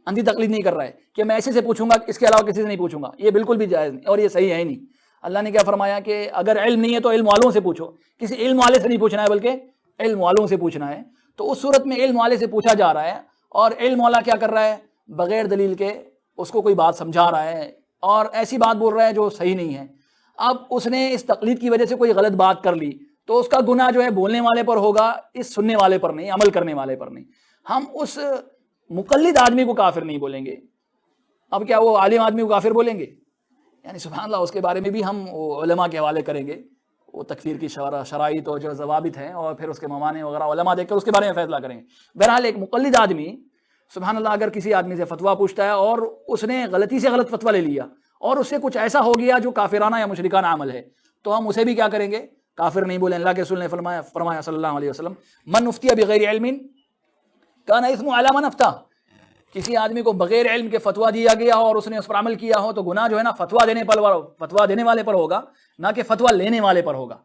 Speaker 2: اندھی تقلید نہیں کر رہا ہے کہ میں ایسے سے پوچھوں گا اس کے علاوہ کسی سے نہیں پوچھوں گا، یہ بالکل بھی جائز نہیں اور یہ صحیح ہے ہی نہیں۔ اللہ نے کیا فرمایا کہ اگر علم نہیں ہے تو علم والوں سے پوچھو، کسی علم والے سے نہیں پوچھنا ہے بلکہ علم والوں سے پوچھنا ہے۔ تو اس صورت میں علم والے سے پوچھا جا رہا ہے، اور علم والا کیا کر رہا ہے؟ بغیر دلیل کے اس کو کوئی بات سمجھا رہا ہے اور ایسی بات بول رہا ہے جو صحیح نہیں ہے۔ اب اس نے اس تقلید کی وجہ سے کوئی غلط بات کر لی تو اس کا گناہ جو ہے بولنے والے پر ہوگا، اس سننے والے پر نہیں، عمل کرنے والے پر نہیں۔ ہم اس مقلد آدمی کو کافر نہیں بولیں گے۔ اب کیا وہ عالم آدمی کو کافر بولیں گے؟ یعنی سبحان اللہ، اس کے بارے میں بھی ہم علماء کے حوالے کریں گے، وہ تکفیر کی شرائط اور جو ضوابط ہیں اور پھر اس کے موانع وغیرہ علماء دیکھ کر اس کے بارے میں فیصلہ کریں گے۔ بہرحال ایک مقلد آدمی سبحان اللہ اگر کسی آدمی سے فتویٰ پوچھتا ہے اور اس نے غلطی سے غلط فتویٰ لے لیا اور اس سے کچھ ایسا ہو گیا جو کافرانہ یا مشرکانہ عمل ہے، تو ہم اسے بھی کیا کریں گے؟ کافر نہیں بولیں۔ اللہ کے رسول نے فرمایا صلی اللہ علیہ وسلم، من افتی بغیر علم کان اثم علی من افتیٰ، کسی آدمی کو بغیر علم کے فتویٰ دیا گیا اور اس نے اس پر عمل کیا ہو تو گناہ جو ہے نا فتویٰ دینے والے پر ہوگا، نہ کہ فتویٰ لینے والے پر ہوگا۔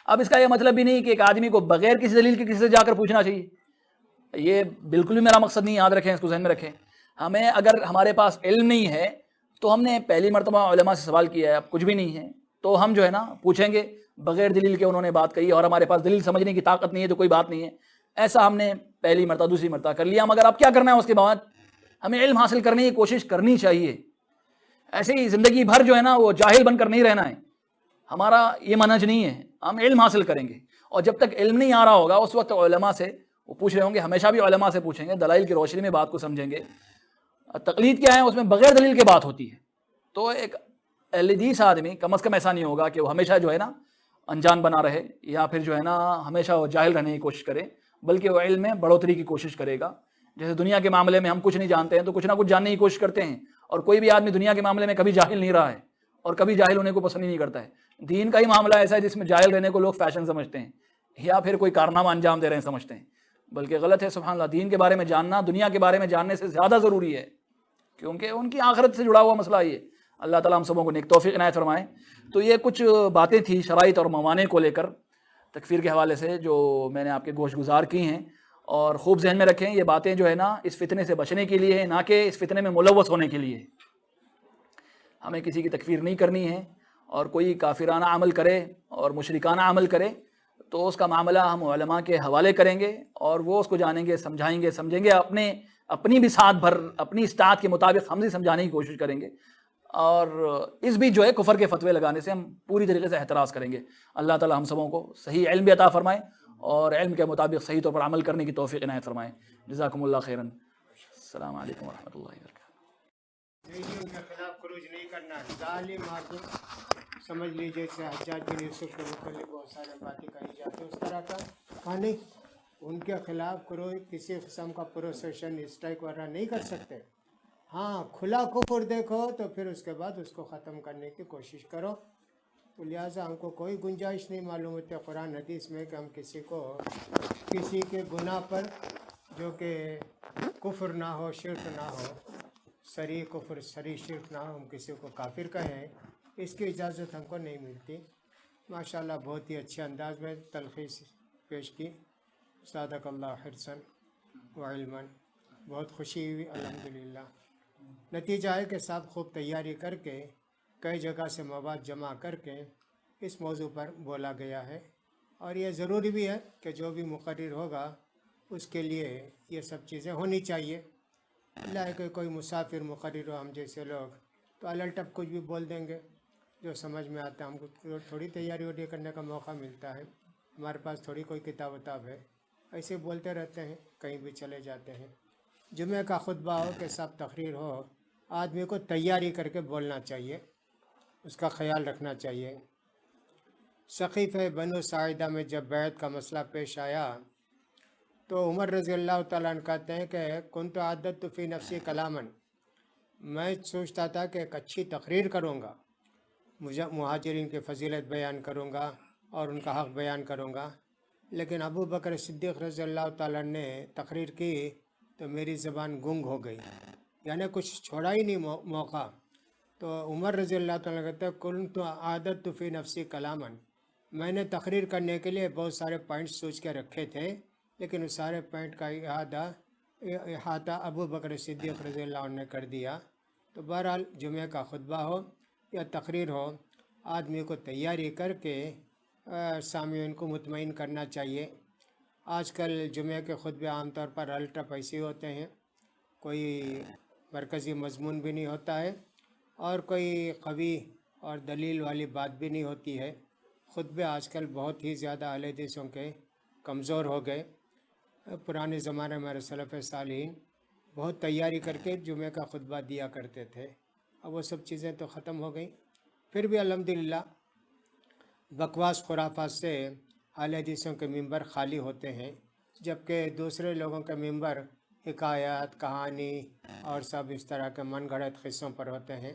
Speaker 2: اب اس کا یہ مطلب بھی نہیں کہ ایک آدمی کو بغیر کسی دلیل کے کسی سے جا کر پوچھنا چاہیے، یہ بالکل بھی میرا مقصد نہیں، یاد رکھیں، اس کو ذہن میں رکھیں۔ ہمیں اگر ہمارے پاس علم نہیں ہے تو ہم نے پہلی مرتبہ علماء سے سوال کیا ہے، اب کچھ بھی نہیں ہے تو ہم جو ہے نا پوچھیں گے بغیر دلیل کے انہوں نے بات کہی اور ہمارے پاس دلیل سمجھنے کی طاقت نہیں ہے تو کوئی بات نہیں ہے، ایسا ہم نے پہلی مرتبہ دوسری مرتبہ کر لیا۔ مگر اب کیا کرنا ہے؟ اس کے بعد ہمیں علم حاصل کرنے کی کوشش کرنی چاہیے۔ ایسے ہی زندگی بھر جو ہے نا وہ جاہل بن کر نہیں رہنا ہے، ہمارا یہ منہج نہیں ہے، ہم علم حاصل کریں گے، اور جب تک علم نہیں آ رہا ہوگا اس وقت علماء سے وہ پوچھ رہے ہوں گے، ہمیشہ بھی علماء سے پوچھیں گے، دلائل کی روشنی میں بات کو سمجھیں گے۔ تقلید کیا ہے؟ اس میں بغیر دلیل کے بات ہوتی ہے، تو ایک اہل حدیث آدمی کم از کم ایسا نہیں ہوگا کہ وہ ہمیشہ جو ہے نا انجان بنا رہے یا پھر جو ہے نا ہمیشہ وہ جاہل رہنے کی کوشش کرے، بلکہ وہ علم میں بڑھوتری کی کوشش کرے گا۔ جیسے دنیا کے معاملے میں ہم کچھ نہیں جانتے ہیں تو کچھ نہ کچھ جاننے کی کوشش کرتے ہیں، اور کوئی بھی آدمی دنیا کے معاملے میں کبھی جاہل نہیں رہا ہے اور کبھی جاہل ہونے کو پسند ہی نہیں کرتا ہے۔ دین کا ہی معاملہ ایسا ہے جس میں جاہل رہنے کو لوگ فیشن سمجھتے ہیں یا پھر کوئی کارنامہ انجام دے رہے ہیں سمجھتے ہیں، بلکہ غلط ہے۔ سبحان اللہ، دین کے بارے میں جاننا دنیا کے بارے میں جاننے سے زیادہ ضروری ہے، کیونکہ ان کی آخرت سے جڑا ہوا مسئلہ یہ۔ اللہ تعالیٰ ہم سبوں کو نیک توفیق عنایت فرمائے۔ تو یہ کچھ باتیں تھیں شرائط اور موانع کو لے کر تکفیر کے حوالے سے جو میں نے آپ کے گوش گزار کی ہیں، اور خوب ذہن میں رکھیں یہ باتیں جو ہے نا اس فتنے سے بچنے کے لیے ہیں، نہ کہ اس فتنے میں ملوث ہونے کے لیے۔ ہمیں کسی کی تکفیر نہیں کرنی ہے، اور کوئی کافرانہ عمل کرے اور مشرکانہ عمل کرے تو اس کا معاملہ ہم علماء کے حوالے کریں گے اور وہ اس کو جانیں گے، سمجھیں گے، اپنی بھی ساتھ بھر اپنی استطاعت کے مطابق ہم سے سمجھانے کی کوشش کریں گے، اور اس بھی جو ہے کفر کے فتوے لگانے سے ہم پوری طریقے سے احتراز کریں گے۔ اللہ تعالی ہم سبوں کو صحیح علم بھی عطا فرمائے اور علم کے مطابق صحیح طور پر عمل کرنے کی توفیق عنایت فرمائے۔ جزاکم اللہ خیراً۔ السلام علیکم ورحمۃ اللہ وبرکاتہ۔
Speaker 3: ان کے خلاف خروج نہیں کرنا، ظالم حاکم سمجھ لیجیے، جیسے حجاج بن یوسف کے متعلق بہت سارے باتیں کہی جاتی ہیں، اس طرح کا کہانی ان کے خلاف کوئی کسی قسم کا پروسیشن اسٹرائک وغیرہ نہیں کر سکتے۔ ہاں کھلا کفر دیکھو تو پھر اس کے بعد اس کو ختم کرنے کی کوشش کرو۔ تو لہٰذا ہم کو کوئی گنجائش نہیں معلوم ہوتی قرآن حدیث میں کہ ہم کسی کے گناہ پر جو کہ کفر نہ ہو، شرک نہ ہو، صریح کفر صریح شرک نہ ہو، ہم کسی کو کافر کہیں، اس کی اجازت ہم کو نہیں ملتی۔ ماشاءاللہ بہت ہی اچھے انداز میں تلخیص پیش کی، صادق اللہ حرصاً و علماً، بہت خوشی ہوئی الحمدللہ۔ نتیجہ ہے کہ صاحب خوب تیاری کر کے کئی جگہ سے مواد جمع کر کے اس موضوع پر بولا گیا ہے، اور یہ ضروری بھی ہے کہ جو بھی مقرر ہوگا اس کے لیے یہ سب چیزیں ہونی چاہیے۔ اللہ ہے کہ کوئی مسافر مقرر ہو ہم جیسے لوگ تو الٹپ کچھ بھی بول دیں گے جو سمجھ میں آتا ہے، ہم کو تھوڑی تیاری ویاری کرنے کا موقع ملتا ہے، ہمارے پاس تھوڑی کوئی کتاب وتاب ہے، ایسے بولتے رہتے ہیں، کہیں بھی چلے جاتے ہیں۔ جمعہ کا خطبہ ہو کہ سب تقریر ہو، آدمی کو تیاری کر کے بولنا چاہیے، اس کا خیال رکھنا چاہیے۔ سقیفہ بنو ساعدہ میں جب بیعت کا مسئلہ پیش آیا تو عمر رضی اللہ تعالیٰ عنہ کہتے ہیں کہ کنت عادت فی نفسی کلامن، میں سوچتا تھا کہ ایک اچھی تقریر کروں گا، مہاجرین کی فضیلت بیان کروں گا اور ان کا حق بیان کروں گا، لیکن ابو بکر صدیق رضی اللہ تعالیٰ عنہ نے تقریر کی تو میری زبان گنگ ہو گئی، یعنی کچھ چھوڑا ہی نہیں موقع۔ تو عمر رضی اللہ تعالیٰ کہتے ہیں کنت عادت فی نفسی کلامن، میں نے تقریر کرنے کے لیے بہت سارے پوائنٹس سوچ کے رکھے تھے، لیکن اس سارے پوائنٹ کا احاطہ ابو بکر صدیق رضی اللہ عنہ نے کر دیا۔ تو بہرحال جمعہ کا خطبہ ہو یا تقریر ہو، آدمی کو تیاری کر کے سامعین کو مطمئن کرنا چاہیے، آج کل جمعہ کے خطبے عام طور پر الٹا پیسی ہوتے ہیں، کوئی مرکزی مضمون بھی نہیں ہوتا ہے اور کوئی قوی اور دلیل والی بات بھی نہیں ہوتی ہے۔ خطبے آج کل بہت ہی زیادہ اہل حدیثوں کے کمزور ہو گئے۔ پرانے زمانے میں ہمارے سلف صالحین بہت تیاری کر کے جمعہ کا خطبہ دیا کرتے تھے، اب وہ سب چیزیں تو ختم ہو گئیں۔ پھر بھی الحمدللہ بکواس خرافات سے اہل حدیثوں کے ممبر خالی ہوتے ہیں، جبکہ دوسرے لوگوں کے ممبر حکایات، کہانی اور سب اس طرح کے من گھڑت قصوں پر ہوتے ہیں۔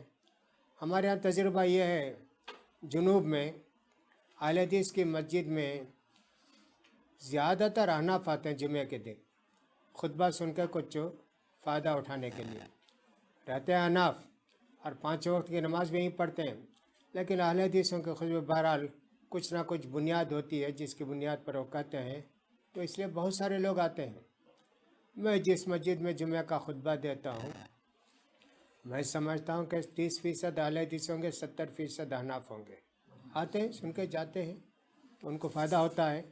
Speaker 3: ہمارے یہاں تجربہ یہ ہے، جنوب میں اہل حدیث کی مسجد میں زیادہ تر احناف آتے ہیں جمعہ کے دن خطبہ سن کے کچھ فائدہ اٹھانے کے لیے، رہتے ہیں احناف اور 5 وقت کی نماز بھی یہیں پڑھتے ہیں، لیکن اہل حدیثوں کے خطبے بہرحال کچھ نہ کچھ بنیاد ہوتی ہے جس کی بنیاد پر وہ کہتے ہیں، تو اس لیے بہت سارے لوگ آتے ہیں۔ میں جس مسجد میں جمعہ کا خطبہ دیتا ہوں، میں سمجھتا ہوں کہ 30% اہل حدیث ہوں گے، 70% احناف ہوں گے، آتے ہیں سن کے جاتے ہیں، تو ان کو فائدہ ہوتا ہے۔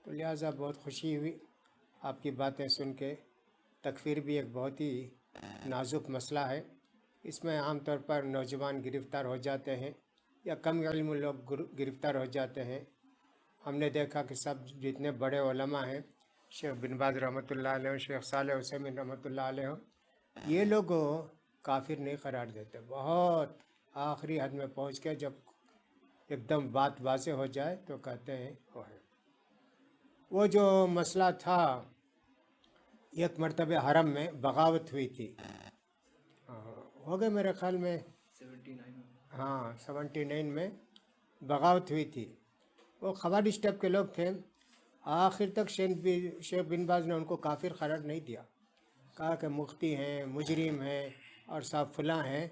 Speaker 3: تو لہٰذا بہت خوشی ہوئی آپ کی باتیں سن کے۔ تکفیر بھی ایک بہت ہی نازک مسئلہ ہے، اس میں عام طور پر نوجوان گرفتار ہو جاتے ہیں یا کم علم لوگ گرفتار ہو جاتے ہیں۔ ہم نے دیکھا کہ سب جتنے بڑے علماء ہیں، شیخ بن باز رحمۃ اللہ علیہ، شیخ صالح عثیمین رحمۃ اللہ علیہ، یہ لوگ کافر نہیں قرار دیتے، بہت آخری حد میں پہنچ کے جب ایک دم بات واضح ہو جائے تو کہتے ہیں وہ ہے۔ وہ جو مسئلہ تھا، ایک مرتبہ حرم میں بغاوت ہوئی تھی، ہو گئے میرے خیال میں 79 میں بغاوت ہوئی تھی۔ وہ خوارج ٹائپ کے لوگ تھے، آخر تک شیخ بن باز نے ان کو کافر قرار نہیں دیا، کہا کہ مفتی ہیں، مجرم ہیں اور صاحب فلاں ہیں،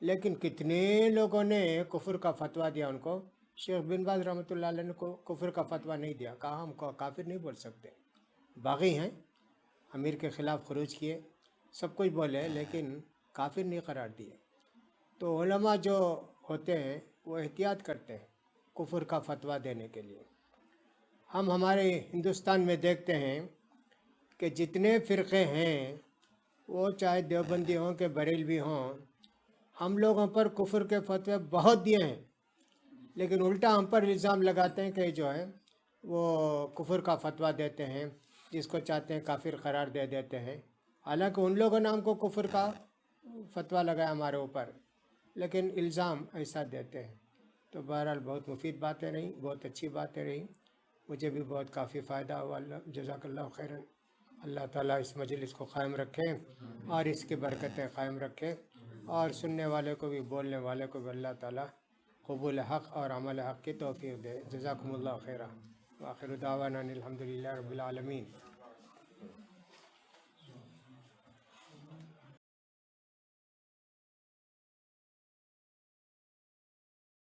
Speaker 3: لیکن کتنے لوگوں نے کفر کا فتویٰ دیا ان کو۔ شیخ بن باز رحمۃ اللہ علیہ نے کو کفر کا فتویٰ نہیں دیا، کہا ہم کو کافر نہیں بول سکتے، باغی ہیں، امیر کے خلاف خروج کیے، سب کچھ بولے، لیکن کافر نہیں قرار دیے۔ تو علماء جو ہوتے ہیں وہ احتیاط کرتے ہیں کفر کا فتویٰ دینے کے لیے۔ ہم ہمارے ہندوستان میں دیکھتے ہیں کہ جتنے فرقے ہیں، وہ چاہے دیوبندی ہوں کہ بریلوی ہوں، ہم لوگوں پر کفر کے فتوے بہت دیے ہیں، لیکن الٹا ہم پر الزام لگاتے ہیں کہ جو ہے وہ کفر کا فتویٰ دیتے ہیں، جس کو چاہتے ہیں کافر قرار دے دیتے ہیں، حالانکہ ان لوگوں نے ہم کو کفر کا فتویٰ لگایا ہمارے اوپر، لیکن الزام ایسا دیتے ہیں۔ تو بہرحال بہت مفید باتیں رہیں، بہت اچھی باتیں رہیں، مجھے بھی بہت کافی فائدہ ہوا۔ اللہ جزاک اللہ خیرا۔ اللہ تعالیٰ اس مجلس کو قائم رکھیں اور اس کی برکتیں قائم رکھیں، اور سننے والے کو بھی، بولنے والے کو بھی اللہ تعالیٰ قبول حق اور عمل حق کی توفیق دے۔ جزاکم اللہ خیرا۔ وآخر دعوانا الحمد للہ رب العالمین۔